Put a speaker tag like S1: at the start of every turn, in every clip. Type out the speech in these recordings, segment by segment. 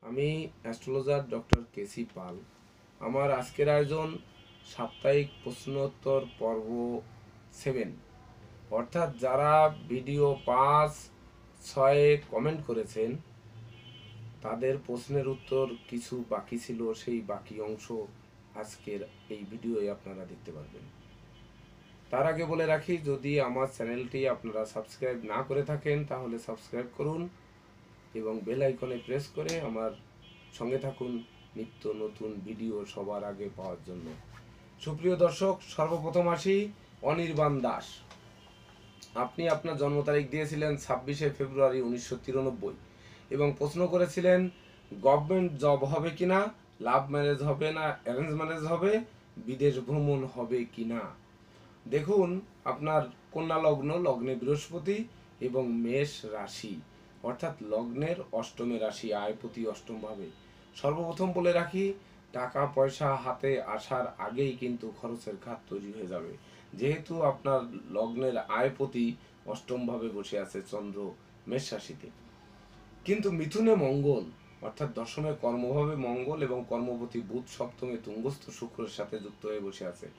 S1: আমি astrologer doctor কেসি পাল। আমার আজকের আয়োজন সাপ্তাহিক প্রশ্নোত্তর পর্ব 7, অর্থাৎ যারা ভিডিও 5-6 কমেন্ট করেছেন তাদের প্রশ্নের উত্তর কিছু বাকি ছিল, সেই বাকি অংশ আজকের এই ভিডিওয়ে আপনারা দেখতে পারবেন। তার আগে বলে রাখি, যদি আমার চ্যানেলটি আপনারা সাবস্ক্রাইব না করে থাকেন তাহলে সাবস্ক্রাইব করুন এবং বেল আইকনে প্রেস করে আমার সঙ্গে থাকুন নিত্য নতুন ভিডিও সবার আগে পাওয়ার জন্য। সুপ্রিয় দর্শক, সর্বপ্রথম আসি অনির্বাণ দাস। আপনি আপনার জন্ম তারিখ দিয়েছিলেন 26শে ফেব্রুয়ারি 1993 এবং প্রশ্ন করেছিলেন গভর্নমেন্ট জব হবে কিনা, লাভ ম্যারেজ হবে না অ্যারেঞ্জ ম্যারেজ হবে, বিদেশ ভ্রমণ হবে কিনা। দেখুন, আপনার কন্যা লগ্ন, লগ্নে বৃহস্পতি এবং মেষ রাশি, অর্থাৎ লগ্নের অষ্টমে রাশি, আয়পতি অষ্টম ভাবে। সর্বপ্রথম বলে রাখি, টাকা পয়সা হাতে আসার আগেই কিন্তু খরচের খাত তৈরি হয়ে যাবে, যেহেতু আপনার লগ্নের আয়পতি অষ্টম ভাবে বসে আছে চন্দ্র মেষ রাশিতে। কিন্তু মিথুনে মঙ্গল, অর্থাৎ দশমে কর্মভাবে মঙ্গল এবং কর্মপতি বুধ সপ্তমে তুঙ্গস্থ শুক্রের সাথে যুক্ত হয়ে বসে আছে।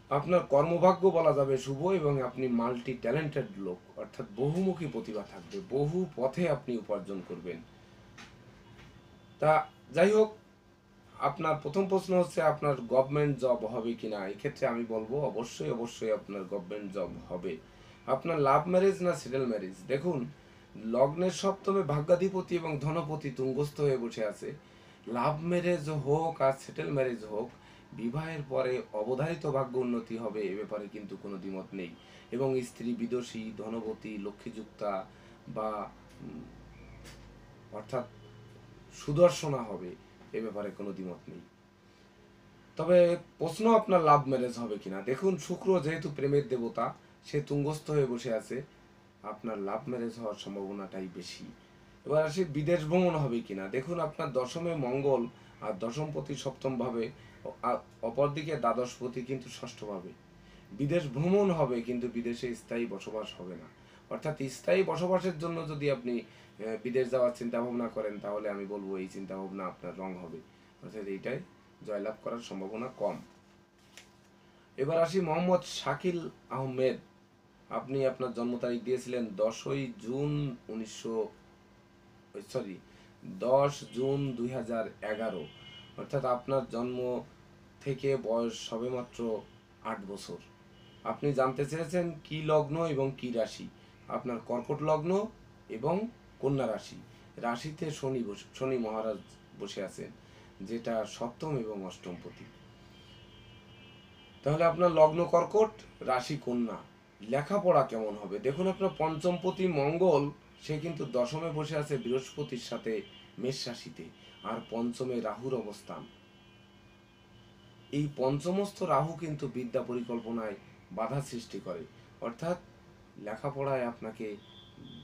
S1: আপনার কর্মভাগ্য বলা যাবে শুভ এবং আপনি মাল্টি ট্যালেন্টেড লোক, অর্থাৎ বহুমুখী প্রতিভা থাকবে, বহু পথে আপনি উপার্জন করবেন। তা যাই হোক, আপনার প্রথম প্রশ্ন হচ্ছে আপনার গভর্নমেন্ট জব হবে কিনা। এক্ষেত্রে আমি বলবো অবশ্যই অবশ্যই আপনার গভর্নমেন্ট জব হবে। আপনার লাভ ম্যারেজ না সেটেল ম্যারেজ। দেখুন, লগ্নের সপ্তমে ভাগ্যাধিপতি এবং ধনপতি তুঙ্গস্থ হয়ে বসে আছে। লাভ ম্যারেজ হোক আর সেটেল ম্যারেজ হোক, বিবাহের পরে অবধারিত ভাগ্য উন্নতি হবে, এ ব্যাপারে কিন্তু কোনো দ্বিমত নেই। এবং স্ত্রী বিদোষী, ধনবতী, লক্ষ্মীযুক্তা বা অর্থাৎ সুদর্শনা হবে, এ ব্যাপারে কোনো দ্বিমত নেই। তবে প্রশ্ন আপনার লাভ ম্যারেজ হবে কিনা। দেখুন, শুক্র যেহেতু প্রেমের দেবতা, সে তুঙ্গস্থ হয়ে বসে আছে, আপনার লাভ ম্যারেজ হওয়ার সম্ভাবনাটাই বেশি। এবার আসি বিদেশ ভ্রমণ হবে কিনা। দেখুন, আপনার দশমে মঙ্গল আর দশমপতি সপ্তম ভাবে, অপরদিকে দ্বাদশপতি কিন্তু ষষ্ঠ ভাবে। বিদেশ ভ্রমণ হবে কিন্তু বিদেশে স্থায়ী বসবাস হবে না। অর্থাৎ স্থায়ী বসবাসের জন্য যদি আপনি বিদেশ যাওয়ার চিন্তা ভাবনা করেন, তাহলে আমি বলবো এই চিন্তা ভাবনা আপনার রং হবে, অর্থাৎ এইটাই জয়লাভ করার সম্ভাবনা কম। এবার আসি মোহাম্মদ শাকিল আহমেদ। আপনি আপনার জন্ম তারিখ দিয়েছিলেন 10 জুন 2011, অর্থাৎ আপনার জন্ম থেকে বয়স সবেমাত্র 8 বছর। আপনি জানতে চেয়েছেন কি লগ্ন এবং কি রাশি। আপনার কর্কট লগ্ন এবং কন্যা রাশি। রাশিতে শনি মহারাজ বসে আছেন, যেটা সপ্তম এবং অষ্টম পতি। তাহলে আপনার লগ্ন কর্কট, রাশি কন্যা। লেখাপড়া কেমন হবে। দেখুন, আপনার পঞ্চমপতি মঙ্গল, সে কিন্তু দশমে বসে আছে বৃহস্পতির সাথে মেষ রাশিতে, আর পঞ্চমে রাহুর অবস্থান। এই পঞ্চমস্থ রাহু কিন্তু বিদ্যা পরিকল্পনায় বাধা সৃষ্টি করে, অর্থাৎ লেখাপড়ায় আপনাকে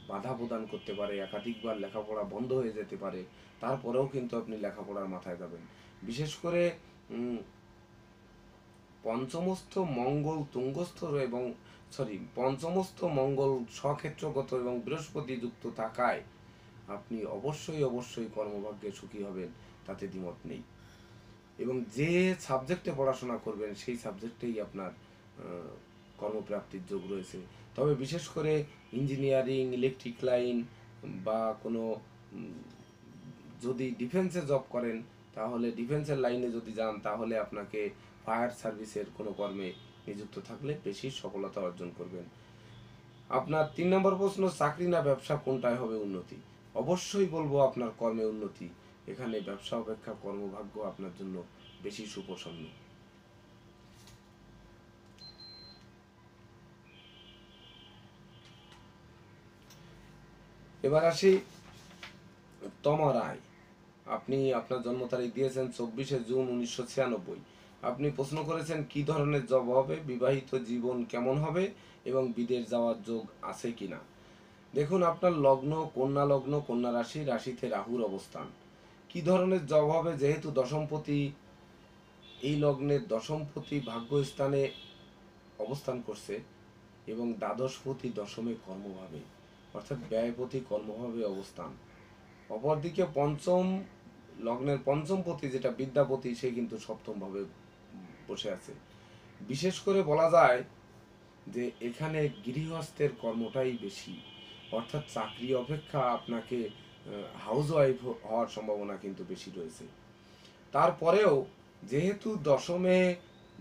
S1: বাধা প্রদান করতে পারে, একাধিকবার লেখাপড়া বন্ধ হয়ে যেতে পারে, তারপরেও কিন্তু আপনি লেখাপড়ার মাথায় যাবেন। বিশেষ করে পঞ্চমস্থ মঙ্গল তুঙ্গস্থ এবং পঞ্চমস্থ মঙ্গল স্বক্ষেত্রগত এবং বৃহস্পতি যুক্ত থাকায় আপনি অবশ্যই অবশ্যই কর্মভাগ্যে সুখী হবেন, তাতে দ্বিমত নেই। এবং যে সাবজেক্টে পড়াশোনা করবেন সেই সাবজেক্টেই আপনার কর্মপ্রাপ্তির যোগ রয়েছে। তবে বিশেষ করে ইঞ্জিনিয়ারিং, ইলেকট্রিক লাইন বা কোনো যদি ডিফেন্সে জব করেন, তাহলে ডিফেন্সের লাইনে যদি যান, তাহলে আপনাকে ফায়ার সার্ভিসের কোনো কর্মে নিযুক্ত থাকলে বেশি সফলতা অর্জন করবেন। আপনার 3 নম্বর প্রশ্ন, চাকরি না ব্যবসা, কোনটায় হবে উন্নতি। অবশ্যই বলবো আপনার কর্মে উন্নতি। এখানে ব্যবসা অপেক্ষা কর্মভাগ্য আপনার জন্য বেশি সুপ্রসন্ন। এবার আসি তমা রায়। আপনি আপনার জন্ম তারিখ দিয়েছেন 24 জুন 1996। আপনি প্রশ্ন করেছেন কি ধরনের জব হবে, বিবাহিত জীবন কেমন হবে এবং বিদেশ যাওয়ার যোগ আছে কিনা। দেখুন, আপনার লগ্ন কন্যা লগ্ন, কন্যা রাশি, রাশিতে রাহুর অবস্থান। কি ধরনের জব হবে, যেহেতু দশমপতি এই লগ্নের দশমপতি ভাগ্যস্থানে অবস্থান করছে এবং দ্বাদশপতি দশমে কর্মভাবে, অর্থাৎ ব্যয়পতি কর্মভাবে অবস্থান, অপরদিকে পঞ্চম লগ্নের পঞ্চমপতি যেটা বিদ্যাপতি, সে কিন্তু সপ্তমভাবে বসে আছে। বিশেষ করে বলা যায় যে এখানে গৃহস্থের কর্মটাই বেশি, অর্থাৎ চাকরি অপেক্ষা আপনাকে হাউস ওয়াইফ হওয়ার সম্ভাবনা কিন্তু বেশি রয়েছে। তারপরেও যেহেতু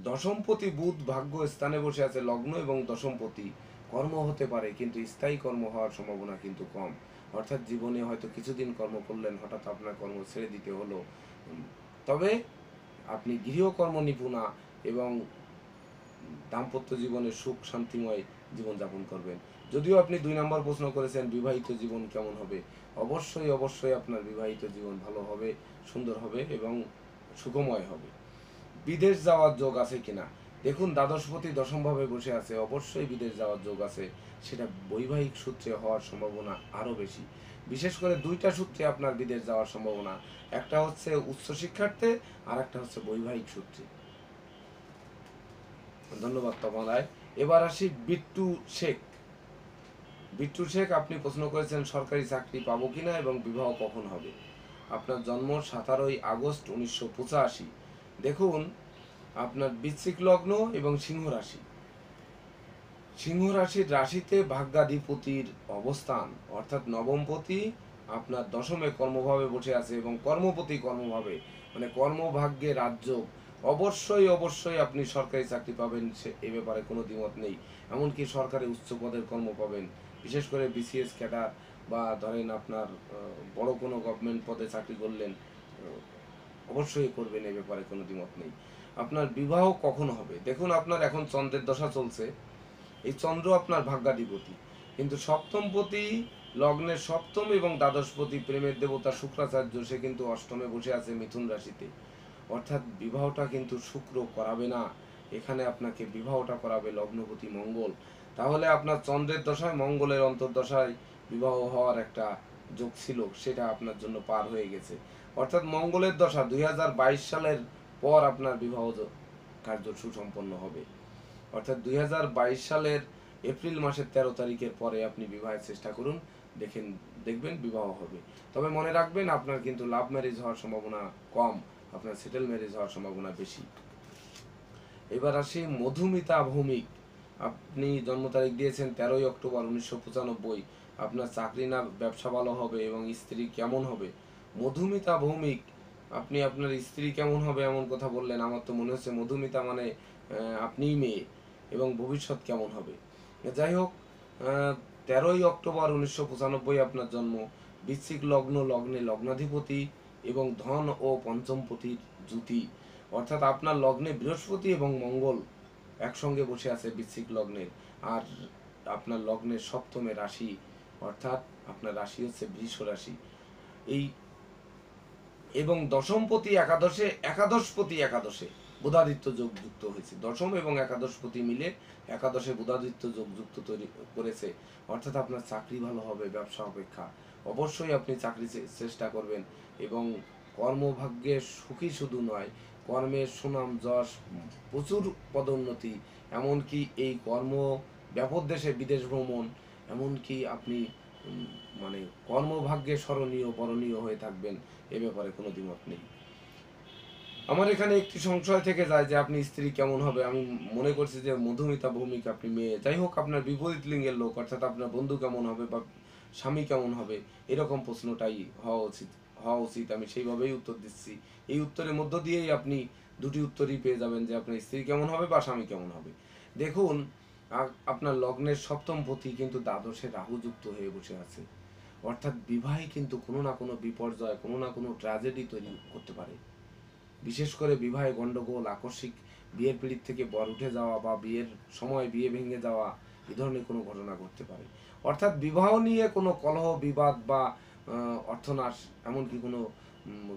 S1: দশমপতি বুধ ভাগ্য স্থানে বসে আছে, লগ্ন এবং দশমপতি, কর্ম হতে পারে কিন্তু স্থায়ী কর্ম হওয়ার সম্ভাবনা কিন্তু কম। অর্থাৎ জীবনে হয়তো কিছুদিন কর্ম করলেন, হঠাৎ আপনার কর্ম ছেড়ে দিতে হলো। তবে আপনি গৃহকর্ম নিপুণা এবং দাম্পত্য জীবনে সুখ শান্তিময় জীবনযাপন করবেন। যদিও আপনি 2 নম্বর প্রশ্ন করেছেন বিবাহিত জীবন কেমন হবে, অবশ্যই আপনার বিবাহিত জীবন ভালো হবে, সুন্দর হবে এবং সুখময় হবে। বিদেশ যাওয়ার যোগ আছে কিনা, দেখুন দ্বাদশপতি দশমভাবে বসে আছে, অবশ্যই বিদেশ যাওয়ার যোগ আছে। সেটা বৈবাহিক সূত্রে হওয়ার সম্ভাবনা আরও বেশি। বিশেষ করে 2টা সূত্রে আপনার বিদেশ যাওয়ার সম্ভাবনা, একটা হচ্ছে উচ্চশিক্ষার্থে আর একটা হচ্ছে বৈবাহিক সূত্রে। ধন্যবাদ তমালায়। এবার আসি বিট্টু শেখ। বিট্টু শেখ, আপনি প্রশ্ন করেছেন সরকারি চাকরি পাবো কিনা এবং বিবাহ কখন হবে। আপনার জন্ম 17 আগস্ট 1985। দেখুন আপনার বৃশ্চিক লগ্ন এবং সিংহ রাশি। সিংহ রাশির রাশিতে ভাগ্যাধিপতির অবস্থান, অর্থাৎ নবমপতি আপনার দশমে কর্মভাবে বসে আছে এবং কর্মপতি কর্মভাবে, মানে কর্মভাগ্যে রাজ্য। অবশ্যই আপনি সরকারি চাকরি পাবেন, এ ব্যাপারে কোনো দ্বিমত নেই। এমনকি সরকারি উচ্চ পদের কর্ম পাবেন, বিশেষ করে বিসিএস ক্যাডার বা ধরেন আপনার বড় কোনো গভর্নমেন্ট পদে চাকরি করলেন, অবশ্যই করবেন, এ ব্যাপারে কোনো দ্বিমত নেই। আপনার বিবাহ কখন হবে, দেখুন আপনার এখন চন্দ্রের দশা চলছে। এই চন্দ্র আপনার ভাগ্যাধিপতি, কিন্তু সপ্তমপতি লগ্নের সপ্তম এবং দ্বাদশপতি প্রেমের দেবতা শুক্রাচার্য, সে কিন্তু অষ্টমে বসে আছে মিথুন রাশিতে। অর্থাৎ বিবাহটা কিন্তু শুক্র করাবে না, এখানে আপনাকে বিবাহটা করাবে লগ্নপতি মঙ্গল। তাহলে আপনার চন্দ্রের দশায় মঙ্গলের অন্তর্দশায় বিবাহ হওয়ার একটা যোগ ছিল, সেটা আপনার জন্য পার হয়ে গেছে। অর্থাৎ মঙ্গলের দশা 2022 সালের পর আপনার বিবাহ কার্য সুসম্পন্ন হবে। অর্থাৎ 2022 সালের এপ্রিল মাসের 13 তারিখের পরে আপনি বিবাহের চেষ্টা করুন, দেখবেন বিবাহ হবে। তবে মনে রাখবেন আপনার কিন্তু লাভ ম্যারেজ হওয়ার সম্ভাবনা কম, আপনার সেটেল ম্যারেজ হওয়ার সম্ভাবনা বেশি। এবার আসি মধুমিতা ভৌমিক। আপনি জন্ম তারিখ দিয়েছেন 13 অক্টোবর 1995। আপনার চাকরি না ব্যবসা ভালো হবে এবং স্ত্রী কেমন হবে। মধুমিতা ভৌমিক, আপনি আপনার স্ত্রী কেমন হবে এমন কথা বললেন, আমার তো মনে হচ্ছে মধুমিতা মানে আপনিই মেয়ে, এবং ভবিষ্যৎ কেমন হবে। যাই হোক, 13 অক্টোবর 1995 আপনার জন্ম। বৃশ্চিক লগ্ন, লগ্নে লগ্নাধিপতি এবং ধন ও পঞ্চমপতির জুতি, অর্থাৎ আপনার লগ্নে বৃহস্পতি এবং মঙ্গল একসঙ্গে বসে আছে বৃশ্চিক লগ্নের। আর আপনার লগ্নের সপ্তমে রাশি, অর্থাৎ আপনার রাশি হচ্ছে বৃষ রাশি। এই এবং দশমপতি একাদশে বুধাদিত্য যোগ যুক্ত হয়েছে। দশম এবং একাদশপতি মিলে একাদশে বুধাদিত্য যোগ যুক্ত তৈরি করেছে। অর্থাৎ আপনার চাকরি ভালো হবে ব্যবসা অপেক্ষা। অবশ্যই আপনি চাকরি চেষ্টা করবেন এবং কর্মভাগ্যে সুখী শুধু নয়, কর্মের সুনাম যশ, প্রচুর পদোন্নতি, এমনকি এই কর্ম ব্যাপক দেশে বিদেশ ভ্রমণ, এমনকি আপনি মানে কর্মভাগ্যে স্মরণীয় বরণীয় হয়ে থাকবেন, এ ব্যাপারে কোনো দ্বিমত নেই। আমার এখানে একটি সংশয় থেকে যায় যে আপনি স্ত্রী কেমন হবে। আমি মনে করছি যে মধুমিতা ভৌমিক আপনি মেয়ে। যাই হোক, আপনার বিপরীত লিঙ্গের লোক, অর্থাৎ আপনার বন্ধু কেমন হবে বা স্বামী কেমন হবে, এরকম প্রশ্নটাই হওয়া উচিত। আমি সেইভাবেই উত্তর দিচ্ছি। এই উত্তরের মধ্য দিয়েই আপনি দুটি উত্তরই পেয়ে যাবেন যে আপনার স্ত্রী কেমন হবে বা স্বামী কেমন হবে। দেখুন আপনার লগ্নের সপ্তম পতি কিন্তু দ্বাদশে রাহু যুক্ত হয়ে বসে আছে। অর্থাৎ বিবাহে কিন্তু কোনো না কোনো বিপর্যয়, কোনো না কোনো ট্র্যাজেডি তৈরি করতে পারে। বিশেষ করে বিবাহে গণ্ডগোল, আকস্মিক বিয়ের পিড়িত থেকে বর উঠে যাওয়া বা বিয়ের সময় বিয়ে ভেঙে যাওয়া, এ ধরনের কোনো ঘটনা ঘটতে পারে। অর্থাৎ বিবাহ নিয়ে কোনো কলহ বিবাদ বা অর্থনাশ, এমনকি কোনো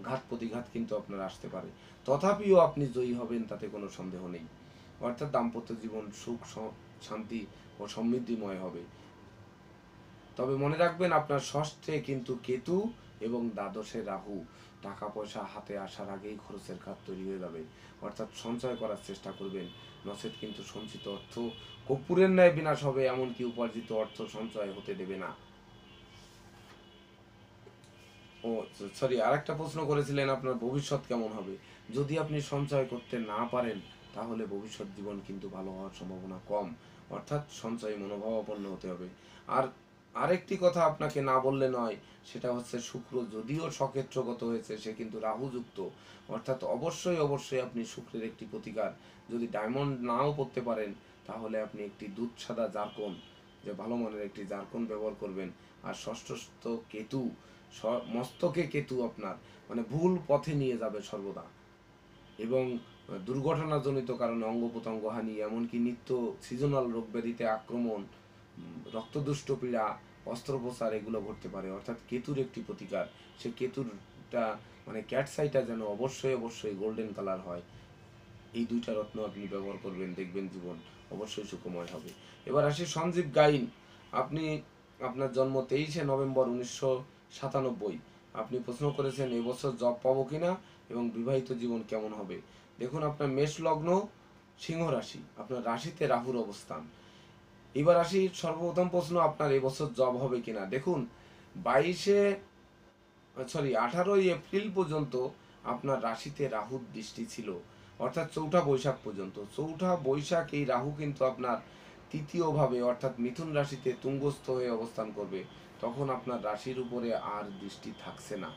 S1: ঘাত প্রতিঘাত কিন্তু আপনার আসতে পারে। তথাপিও আপনি জয়ী হবেন, তাতে কোনো সন্দেহ নেই। অর্থাৎ দাম্পত্য জীবন সুখ শান্তি ও সমৃদ্ধিময় হবে। তবে মনে রাখবেন আপনার ষষ্ঠে কিন্তু কেতু এবং দ্বাদশে রাহু, টাকা পয়সা হাতে আসার আগেই খরচের খাত তৈরি হয়ে যাবে। অর্থাৎ সঞ্চয় করার চেষ্টা করবেন, নচেত কিন্তু সঞ্চিত অর্থ কর্পূরের ন্যায় বিনাশ হবে, এমনকি উপার্জিত অর্থ সঞ্চয় হতে দেবে না। ও সরি, আরেকটা প্রশ্ন করেছিলেন আপনার ভবিষ্যৎ কেমন হবে। যদি আপনি সঞ্চয় করতে না পারেন তাহলে ভবিষ্যৎ জীবন কিন্তু ভালো হওয়ার সম্ভাবনা কম। অর্থাৎ সঞ্চয় মনোভাবাপন্ন হতে হবে। আর আরেকটি কথা আপনাকে না বললে নয়, সেটা হচ্ছে শুক্র যদিও সক্ষেত্রগত হয়েছে, সে কিন্তু রাহুযুক্ত। অর্থাৎ অবশ্যই অবশ্যই আপনি শুক্রের একটি প্রতিকার, যদি ডায়মন্ড নাও পড়তে পারেন তাহলে আপনি একটি দুধ সাদা জারকন, যে ভালো মানের একটি জারকন ব্যবহার করবেন। আর ষষ্ঠস্থ কেতু, মস্তকে কেতু আপনার মানে ভুল পথে নিয়ে যাবে সর্বদা, এবং দুর্ঘটনাজনিত কারণে অঙ্গ প্রত্যঙ্গ হানি, এমনকি নিত্য সিজনাল রোগ ব্যাধিতে আক্রমণ, রক্তদুষ্ট পীড়া, অস্ত্রোপচার এগুলো ঘটতে পারে। অর্থাৎ কেতুর একটি প্রতিকার, সে কেতুরটা মানে ক্যাটসাইটা যেন অবশ্যই অবশ্যই গোল্ডেন কালার হয়। এই দুইটা রত্ন আপনি ব্যবহার করবেন, দেখবেন জীবন অবশ্যই সুখময় হবে। এবার আসি সঞ্জীব গাইন। আপনি আপনার জন্ম 23শে নভেম্বর 1997। আপনি প্রশ্ন করেছেন এবছর জব পাবো কিনা এবং বিবাহিত জীবন কেমন হবে। দেখুন, আপনার মেষ লগ্ন, সিংহ রাশি, আপনার রাশিতে রাহুর অবস্থান। এবার আসি সর্বপ্রথম প্রশ্ন, আপনার এবছর জব হবে কিনা। দেখুন, 18ই এপ্রিল পর্যন্ত আপনার রাশিতে রাহুর দৃষ্টি ছিল, অর্থাৎ 4ঠা বৈশাখ পর্যন্ত। 4ঠা বৈশাখ এই রাহু কিন্তু আপনার তৃতীয়ভাবে অর্থাৎ মিথুন রাশিতে তুঙ্গস্থ হয়ে অবস্থান করবে। তখন আপনার রাশির উপরে আর দৃষ্টি থাকছে না।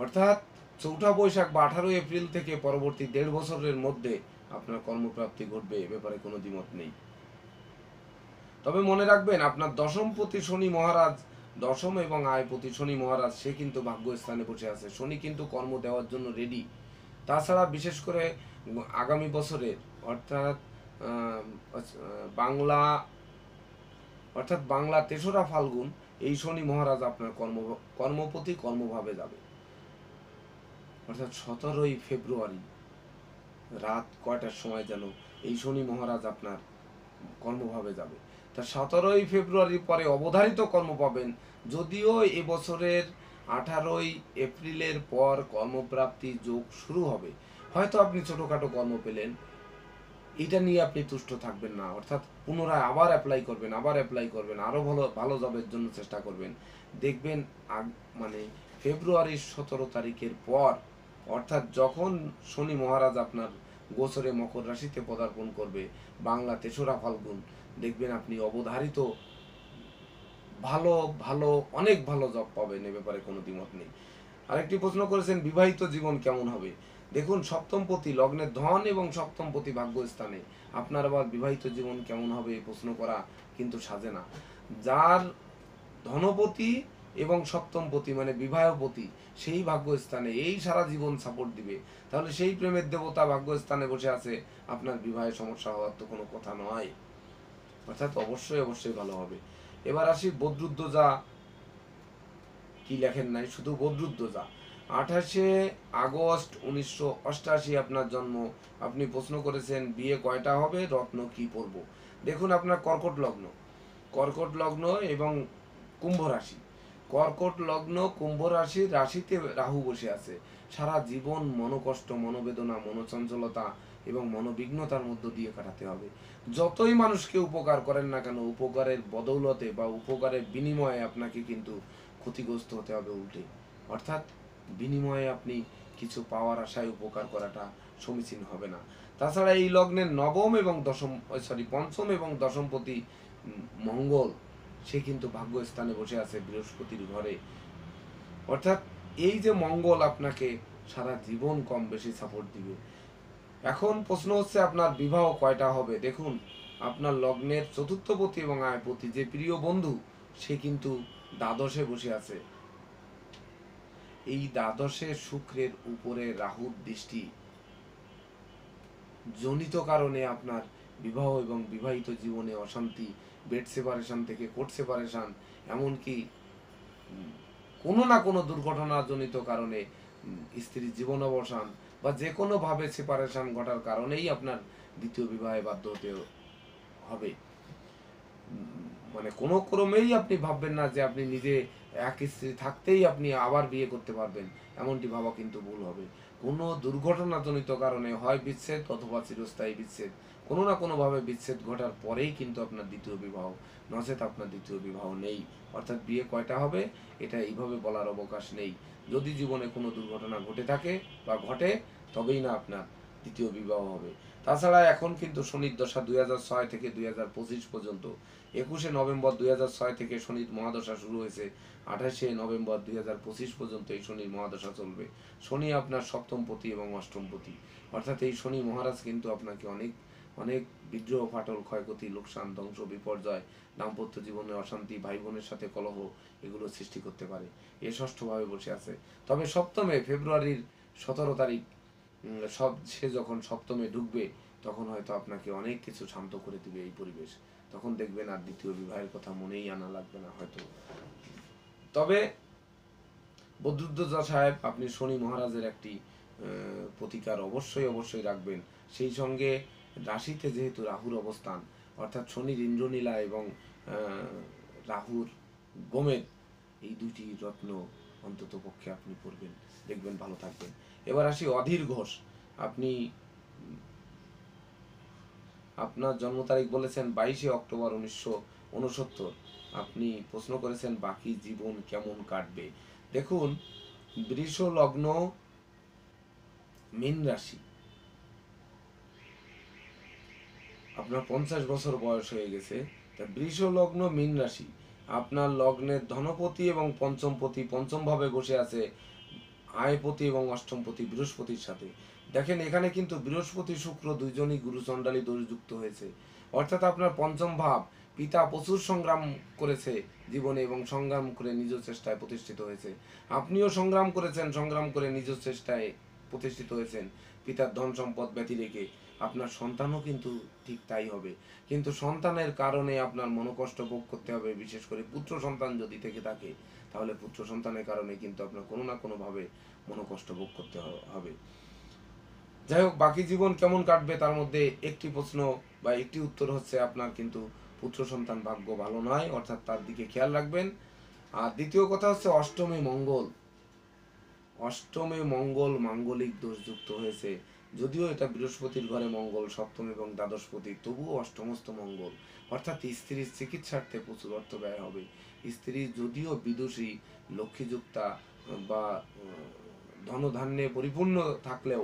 S1: অর্থাৎ 4ঠা বৈশাখ বা 18 এপ্রিল থেকে পরবর্তী 1.5 বছরের মধ্যে আপনার কর্মপ্রাপ্তি ঘটবে, এ ব্যাপারে কোনো দ্বিমত নেই। তবে মনে রাখবেন, আপনার দশমপতি শনি মহারাজ, দশম এবং আয়পতি শনি মহারাজ, সে কিন্তু ভাগ্যস্থানে বসে আছে। শনি কিন্তু কর্ম দেওয়ার জন্য রেডি। তাছাড়া বিশেষ করে আগামী বছরের অর্থাৎ বাংলা বাংলা 3রা ফাল্গুন এই শনি মহারাজ আপনার কর্মপতি কর্মভাবে যাবে। অর্থাৎ 17ই ফেব্রুয়ারি রাত কয়টার সময় যেন এই শনি মহারাজ আপনার কর্মভাবে যাবে। তা 17ই ফেব্রুয়ারির পরে অবধারিত কর্ম পাবেন। যদিও এবছরের 18ই এপ্রিলের পর কর্মপ্রাপ্তি যোগ শুরু হবে, হয়তো আপনি ছোটোখাটো কর্ম পেলেন, এটা নিয়ে আপনি তুষ্ট থাকবেন না। অর্থাৎ পুনরায় আবার অ্যাপ্লাই করবেন, আরও ভালো ভালো জবের জন্য চেষ্টা করবেন। দেখবেন মানে ফেব্রুয়ারির 17 তারিখের পর, অর্থাৎ যখন শনি মহারাজ আপনার গোচরে মকর রাশিতে পদার্পণ করবে, বাংলা 3রা ফাল্গুন, দেখবেন আপনি অবধারিত ভালো ভালো অনেক ভালো জব পাবেন, এ ব্যাপারে কোনো দ্বিমত নেই। আরেকটি প্রশ্ন করেছেন বিবাহিত জীবন কেমন হবে। দেখুন, সপ্তমপতি লগ্নের ধন এবং সপ্তমপতি ভাগ্যস্থানে, আপনার আবার বিবাহিত জীবন কেমন হবে এই প্রশ্ন করা কিন্তু সাজে না। যার ধনপতি এবং সপ্তমপতি মানে বিবাহপতি সেই ভাগ্যস্থানে, এই সারা জীবন সাপোর্ট দিবে, তাহলে সেই প্রেমের দেবতা ভাগ্যস্থানে বসে আছে, আপনার বিবাহে সমস্যা হওয়ার তো কোনো কথা নয়। অর্থাৎ অবশ্যই অবশ্যই ভালো হবে। এবার আসি বদরুদ্দোজা কি লেখেন নাই, শুধু বদরুদ্দোজা। 28শে আগস্ট 1988 আপনার জন্ম। আপনি প্রশ্ন করেছেন বিয়ে কয়টা হবে, রত্ন কি পরব। দেখুন, আপনার কর্কট লগ্ন এবং কুম্ভ রাশি। কর্কট লগ্ন কুম্ভ রাশি, রাশিতে রাহু বসে আছে। সারা জীবন মনোকষ্ট, মনোবেদনা, মনোচঞ্চলতা এবং মনোবিঘ্নতার মধ্য দিয়ে কাটাতে হবে। যতই মানুষকে উপকার করেন না কেন, উপকারের বদৌলতে বা উপকারের বিনিময়ে আপনাকে কিন্তু ক্ষতিগ্রস্ত হতে হবে উল্টে। অর্থাৎ বিনিময়ে আপনি কিছু পাওয়ার আশায় উপকার করাটা সমীচীন হবে না। তাছাড়া এই লগ্নের পঞ্চম এবং দশমপতি মঙ্গল, সে কিন্তু ভাগ্যস্থানে বসে আছে বৃহস্পতির ঘরে। অর্থাৎ এই যে মঙ্গল আপনাকে সারা জীবন কম বেশি সাপোর্ট দিবে। এখন প্রশ্ন হচ্ছে আপনার বিবাহ কয়টা হবে। দেখুন, আপনার লগ্নের চতুর্থপতি এবং আয়পতি যে প্রিয় বন্ধু, সে কিন্তু দ্বাদশে বসে আছে। এই দ্বাদশে শুক্রের উপরে রাহুর দৃষ্টি জনিত কারণে আপনার বিবাহ এবং বিবাহিত জীবনে অশান্তি, বেড সেপারেশন থেকে কোর্ট সেপারেশন, এমনকি কোনো না কোনো দুর্ঘটনাজনিত কারণে স্ত্রীর জীবন অবসান বা যে কোনোভাবে সেপারেশন ঘটার কারণেই আপনার দ্বিতীয় বিবাহে বাধ্য হতে হবে। মানে কোনো ক্রমেই আপনি ভাববেন না যে আপনি নিজে এক স্ত্রী থাকতেই আপনি আবার বিয়ে করতে পারবেন, এমনটি ভাবা কিন্তু ভুল হবে। কোনো দুর্ঘটনাজনিত কারণে হয় বিচ্ছেদ অথবা চিরস্থায়ী বিচ্ছেদ, কোনো না কোনোভাবে বিচ্ছেদ ঘটার পরেই কিন্তু আপনার দ্বিতীয় বিবাহ, নচেত আপনার দ্বিতীয় বিবাহ নেই। অর্থাৎ বিয়ে কয়টা হবে এটা এইভাবে বলার অবকাশ নেই। যদি জীবনে কোনো দুর্ঘটনা ঘটে থাকে বা ঘটে, তবেই না আপনার দ্বিতীয় বিবাহ হবে। তাছাড়া এখন কিন্তু শনির দশা 2006 থেকে 2025 পর্যন্ত, 21শে নভেম্বর 2006 থেকে শনির মহাদশা শুরু হয়েছে, 28শে নভেম্বর 2025 পর্যন্ত এই শনির মহাদশা চলবে। শনি আপনার সপ্তমপতি এবং অষ্টমপতি, অর্থাৎ এই শনি মহারাজ কিন্তু আপনাকে অনেক অনেক বিদ্রোহ, ফাটল, ক্ষয়ক্ষতি, লোকসান, ধ্বংস, বিপর্যয়, দাম্পত্য জীবনে অশান্তি, ভাই বোনের সাথে কলহ, এগুলো সৃষ্টি করতে পারে। এ ষষ্ঠভাবে বসে আছে। তবে সপ্তমে ফেব্রুয়ারির 17 তারিখ সে যখন সপ্তমে ঢুকবে, তখন হয়তো আপনাকে অনেক কিছু শান্ত করে দিবে এই পরিবেশ। তখন দেখবেন আর দ্বিতীয় বিবাহের কথা মনেই আনা লাগবে না হয়তো। তবে বদরুদ্দোজা সাহেব, আপনি শনি মহারাজের একটি প্রতিকার অবশ্যই রাখবেন। সেই সঙ্গে রাশিতে যেহেতু রাহুর অবস্থান, অর্থাৎ শনির ইন্দ্রনীলা এবং রাহুর গোমেদ, এই দুটি রত্ন অন্তত পক্ষে আপনি পড়বেন, দেখবেন ভালো থাকবেন। এবার আসি অধীর ঘোষ। আপনি আপনার জন্ম তারিখ বলেছেন 22শে অক্টোবর 1969। আপনি প্রশ্ন করেছেন বাকি জীবন কেমন কাটবে। দেখুন, বৃষ লগ্ন, মীন রাশি, আপনার 50 বছর বয়স হয়ে গেছে। তা বৃষ লগ্ন, মীন রাশি, আপনার লগ্নের ধনপতি এবং পঞ্চমপতি পঞ্চম ভাবে বসে আছে আয়পতি এবং অষ্টমপতি বৃহস্পতির সাথে। দেখেন, এখানে কিন্তু বৃহস্পতি শুক্র দুইজনই গুরুচণ্ডালী দোষযুক্ত হয়েছে। অর্থাৎ আপনার পঞ্চম ভাব, পিতা প্রচুর সংগ্রাম করেছে জীবনে এবং সংগ্রাম করে নিজ চেষ্টায় প্রতিষ্ঠিত হয়েছে। আপনিও সংগ্রাম করেছেন, সংগ্রাম করে নিজ চেষ্টায় প্রতিষ্ঠিত হয়েছেন পিতার ধন সম্পদ ব্যতি রেখে। আপনার সন্তানও কিন্তু ঠিক তাই হবে। কিন্তু সন্তানের কারণে আপনার মনোকষ্ট ভোগ করতে হবে। বিশেষ করে পুত্র সন্তান যদি থেকে থাকে, তাহলে পুত্র সন্তানের কারণে কিন্তু আপনার কোনো না কোনোভাবে মনোকষ্ট ভোগ করতে হবে। যাই হোক, বাকি জীবন কেমন কাটবে তার মধ্যে একটি প্রশ্ন বা একটি উত্তর হচ্ছে আপনার কিন্তু পুত্র সন্তান ভাগ্য ভালো নয়, অর্থাৎ তার দিকে খেয়াল রাখবেন। আর দ্বিতীয় কথা হচ্ছে অষ্টমী মঙ্গল, অষ্টমে মঙ্গল মাঙ্গলিক দোষযুক্ত হয়েছে। যদিও এটা বৃহস্পতির ঘরে মঙ্গল সপ্তম এবং দ্বাদশপতি, তবুও অষ্টমস্ত মঙ্গল, অর্থাৎ স্ত্রীর চিকিৎসার্থে প্রচুর অর্থ ব্যয় হবে। স্ত্রী যদিও বিদুষী, লক্ষ্মীযুক্তা বা ধনধান্যে পরিপূর্ণ থাকলেও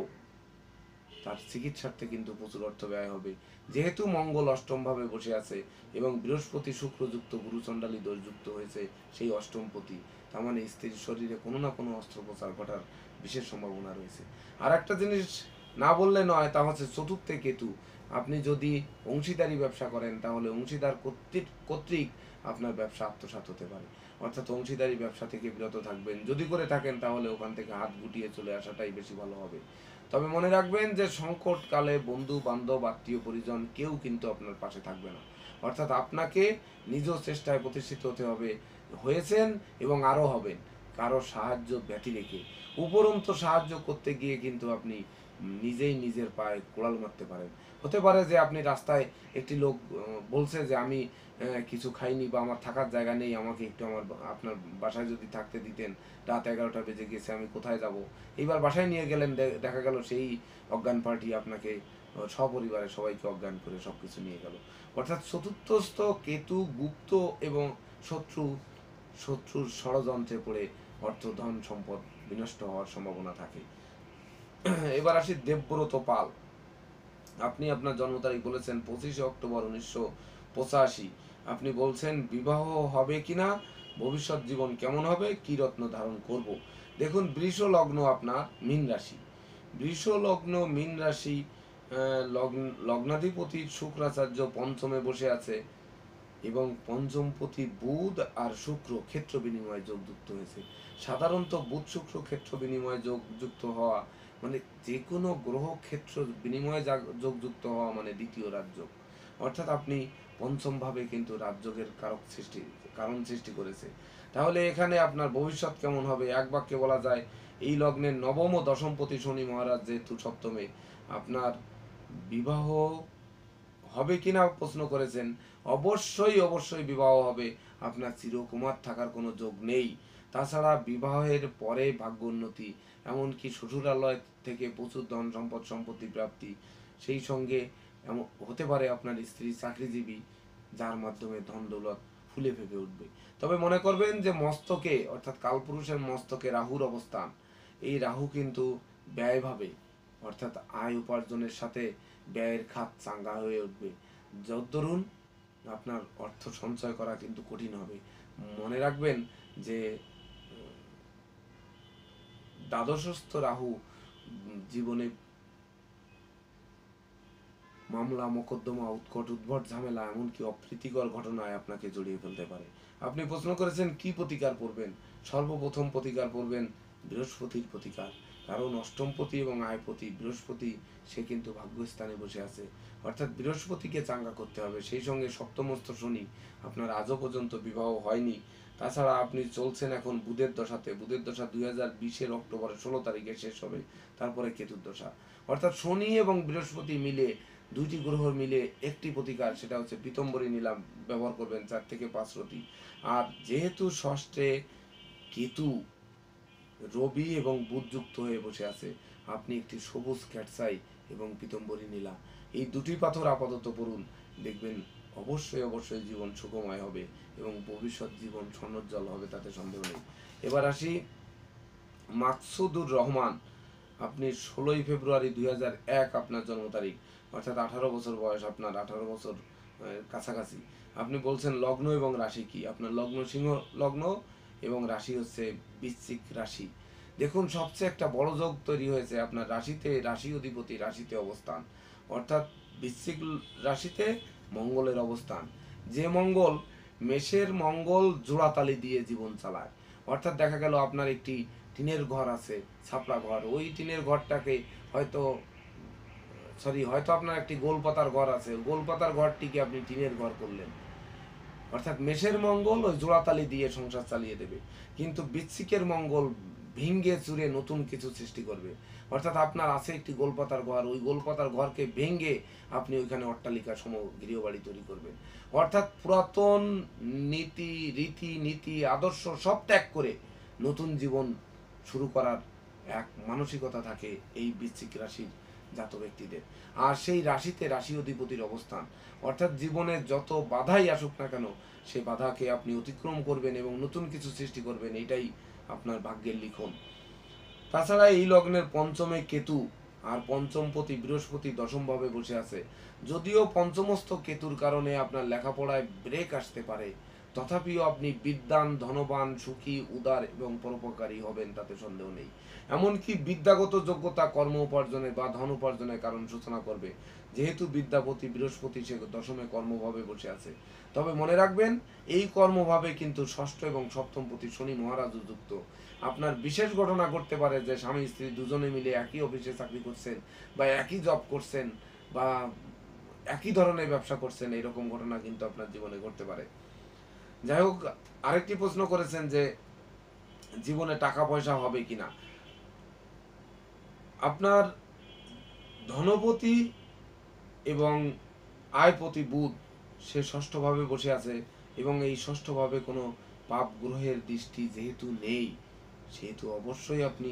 S1: তার চিকিৎসার্থে কিন্তু প্রচুর অর্থ ব্যয় হবে। যেহেতু মঙ্গল অষ্টম ভাবে বসে আছে এবং বৃহস্পতি শুক্রযুক্ত গুরুচণ্ডালী দোষযুক্ত হয়েছে সেই অষ্টমপতি, তার মানে স্ত্রীর শরীরে কোনো না কোনো অস্ত্রোপচার ঘটার বিশেষ সম্ভাবনা রয়েছে। আর একটা জিনিস না বললে নয়, তা হচ্ছে চতুর্থে কেতু। আপনি যদি অংশীদারি ব্যবসা করেন, তাহলে অংশীদার কর্তৃক আপনার ব্যবসা আত্মসাৎ হতে পারে। অর্থাৎ অংশীদারি ব্যবসা থেকে বিরত থাকবেন। যদি করে থাকেন, তাহলে ওখান থেকে হাত গুটিয়ে চলে আসাটাই বেশি ভালো হবে। তবে মনে রাখবেন যে সংকটকালে বন্ধু বান্ধব আত্মীয় পরিজন কেউ কিন্তু আপনার পাশে থাকবে না। অর্থাৎ আপনাকে নিজ চেষ্টায় প্রতিষ্ঠিত হতে হবে, হয়েছেন এবং আরও হবেন, কারো সাহায্য ব্যতি রেখে। উপরন্ত সাহায্য করতে গিয়ে কিন্তু আপনি নিজেই নিজের পায়ে কোড়াল মারতে পারেন। হতে পারে যে আপনি রাস্তায় একটি লোক বলছে যে আমি কিছু খাইনি বা আমার থাকার জায়গা নেই, আমাকে একটু আপনার বাসায় যদি থাকতে দিতেন, রাত 11টা বেজে গেছে, আমি কোথায় যাব। এইবার বাসায় নিয়ে গেলেন, দেখা গেল সেই অজ্ঞান পার্টি আপনাকে সপরিবারে সবাইকে অজ্ঞান করে সব কিছু নিয়ে গেল। অর্থাৎ চতুর্থস্থ কেতু গুপ্ত এবং শত্রুর ষড়যন্ত্রে পড়ে অর্থ ধন সম্পদ বিনষ্ট হওয়ার সম্ভাবনা থাকে। এবার আসি দেবব্রত পাল। আপনি আপনার জন্ম তারিখ বলেছেন 25শে অক্টোবর 1985। আপনি বলছেন বিবাহ হবে কিনা, ভবিষ্যৎ জীবন কেমন হবে, কি রত্ন ধারণ করব। দেখুন, বৃষ লগ্ন আপনার মীন রাশি, বৃষ লগ্ন মীন রাশি, লগ্নাধিপতি শুক্রাচার্য পঞ্চমে বসে আছে এবং পঞ্চমপতি বুধ আর শুক্র ক্ষেত্র বিনিময় যোগ যুক্ত হয়েছে। সাধারণত বুধ শুক্র ক্ষেত্র বিনিময় যোগ যুক্ত হওয়া মানে যে কোনো গ্রহ ক্ষেত্র বিনিময় যোগ যুক্ত হওয়া মানে দ্বিতীয় রাজযোগ। অর্থাৎ আপনি পঞ্চম ভাবে কিন্তু রাজযোগের কারণ সৃষ্টি করেছে। তাহলে এখানে আপনার ভবিষ্যৎ কেমন হবে, এক বাক্যে বলা যায় এই লগ্নের নবম ও দশমপতি শনি মহারাজ যেহেতু সপ্তমে, আপনার বিবাহ হবে কিনা প্রশ্ন করেছেন। অবশ্যই বিবাহ হবে। আপনার চিরকুমার থাকার কোনো যোগ নেই। তাছাড়া বিবাহের পরে ভাগ্য উন্নতি, এমনকি শ্বশুরালয় থেকে প্রচুর ধন সম্পদ সম্পত্তি প্রাপ্তি, সেই সঙ্গে এমন হতে পারে আপনার স্ত্রী চাকরিজীবী, যার মাধ্যমে ধন দৌলত ফুলে ফেঁপে উঠবে। তবে মনে করবেন যে মস্তকে অর্থাৎ কালপুরুষের মস্তকে রাহুর অবস্থান, এই রাহু কিন্তু ব্যয়ভাবে অর্থাৎ আয় উপার্জনের সাথে ব্যয়ের খাত চাঙ্গা হয়ে উঠবে। যদ্দরুন আপনার অর্থ সঞ্চয় করা কিন্তু কঠিন হবে। মনে রাখবেন যে দ্বাদশস্থ রাহু জীবনে মামলা মোকদ্দমা উৎকট উদ্ভট ঝামেলা এমনকি অপ্রীতিকর ঘটনায় আপনাকে জড়িয়ে ফেলতে পারে। আপনি প্রশ্ন করেছেন কি প্রতিকার করবেন। সর্বপ্রথম প্রতিকার করবেন বৃহস্পতির প্রতিকার। কারণ অষ্টমপতি এবং আয়পতি বৃহস্পতি, সে কিন্তু ভাগ্যস্থানে বসে আছে, অর্থাৎ বৃহস্পতিকে চাঙ্গা করতে হবে। সেই সঙ্গে সপ্তমস্থ শনি, আপনার আজও পর্যন্ত বিবাহ হয়নি। তাছাড়া আপনি চলছেন এখন বুধের দশাতে। বুধের দশা 2020 অক্টোবরের 16 তারিখে শেষ হবে, তারপরে কেতুর দশা। অর্থাৎ শনি এবং বৃহস্পতি মিলে, দুইটি গ্রহ মিলে একটি প্রতিকার, সেটা হচ্ছে পীতম্বরী নীলাম ব্যবহার করবেন 4 থেকে 5 রতি। আর যেহেতু ষষ্ঠে কেতু, রবি এবং বুধ যুক্ত হয়ে বসে আছে, আপনি একটি সবুজ ক্যাটসাই এবং পীতম্বরী নীলা, এই দুটি পাথর আপাতত পড়ুন, দেখবেন অবশ্যই অবশ্যই জীবন সুখময় হবে এবং ভবিষ্যৎ জীবন স্বর্ণোজ্জ্বল হবে, তাতে সন্দেহ নেই। এবার আসি মাকসুদুর রহমান, আপনি 16ই ফেব্রুয়ারি 2001 আপনার জন্ম তারিখ, অর্থাৎ 18 বছর বয়স আপনার, 18 বছর কাছাকাছি। আপনি বলছেন লগ্ন এবং রাশি কি। আপনার লগ্ন সিংহ লগ্ন এবং রাশি হচ্ছে বৃশ্চিক রাশি। দেখুন সবচেয়ে একটা বড় যোগ তৈরি হয়েছে আপনার রাশিতে, রাশি অধিপতি রাশিতে অবস্থান, অর্থাৎ বৃশ্চিক রাশিতে মঙ্গলের অবস্থান। যে মঙ্গল, মেষের মঙ্গল জোড়াতালি দিয়ে জীবন চালায়। অর্থাৎ দেখা গেল আপনার একটি টিনের ঘর আছে, ছাপড়া ঘর, ওই টিনের ঘরটাকে হয়তো হয়তো আপনার একটি গোলপাতার ঘর আছে, গোলপাতার ঘরটিকে আপনি টিনের ঘর করলেন। অর্থাৎ মেষের মঙ্গল ওই জোড়াতালি দিয়ে সংসার চালিয়ে দেবে, কিন্তু বৃশ্চিকের মঙ্গল ভেঙ্গে চুরে নতুন কিছু সৃষ্টি করবে। অর্থাৎ আপনার আছে একটি গোলপাতার ঘর, ওই গোলপাতার ঘরকে ভেঙ্গে আপনি ওইখানে অট্টালিকা সম গৃহবাড়ি তৈরি করবেন। অর্থাৎ পুরাতন নীতি রীতি নীতি আদর্শ সব ত্যাগ করে নতুন জীবন শুরু করার এক মানসিকতা থাকে এই বৃশ্চিক রাশির জাত ব্যক্তিদের। আর সেই রাশিতে রাশি অধিপতির অবস্থান, অর্থাৎ জীবনে যত বাধাই আসুক না কেন, সেই বাধাকে আপনি অতিক্রম করবেন এবং নতুন কিছু সৃষ্টি করবেন, এটাই আপনার ভাগ্যের লিখন। তাছাড়া এই লগ্নের পঞ্চমে কেতু আর পঞ্চমপতি বৃহস্পতি দশমভাবে বসে আছে। যদিও পঞ্চমস্থ কেতুর কারণে আপনার লেখাপড়ায় ব্রেক আসতে পারে, তথাপিও আপনি বিদ্বান, ধনবান, সুখী, উদার এবং পরোপকারী হবেন, তাতে সন্দেহ নেই। এমনকি বিদ্যাগত যোগ্যতা কর্ম উপার্জনে বা ধন উপার্জনের কারণ সূচনা করবে, যেহেতু বিদ্যাপতি বৃহস্পতি সে দশমে কর্মভাবে বসে আছে। তবে মনে রাখবেন এই কর্মভাবে কিন্তু ষষ্ঠ এবং সপ্তমপতি শনি মহারাজও যুক্ত। আপনার বিশেষ ঘটনা ঘটতে পারে যে স্বামী স্ত্রী দুজনে মিলে একই অফিসে চাকরি করছেন বা একই জব করছেন বা একই ধরনের ব্যবসা করছেন, এরকম ঘটনা কিন্তু আপনার জীবনে ঘটতে পারে। যাই হোক, আরেকটি প্রশ্ন করেছেন যে জীবনে টাকা পয়সা হবে কিনা। আপনার ধনপতি এবং আয়পতি বুধ, সে ষষ্ঠভাবে বসে আছে এবং এই ষষ্ঠভাবে কোনো পাপ গ্রহের দৃষ্টি যেহেতু নেই, সেহেতু অবশ্যই আপনি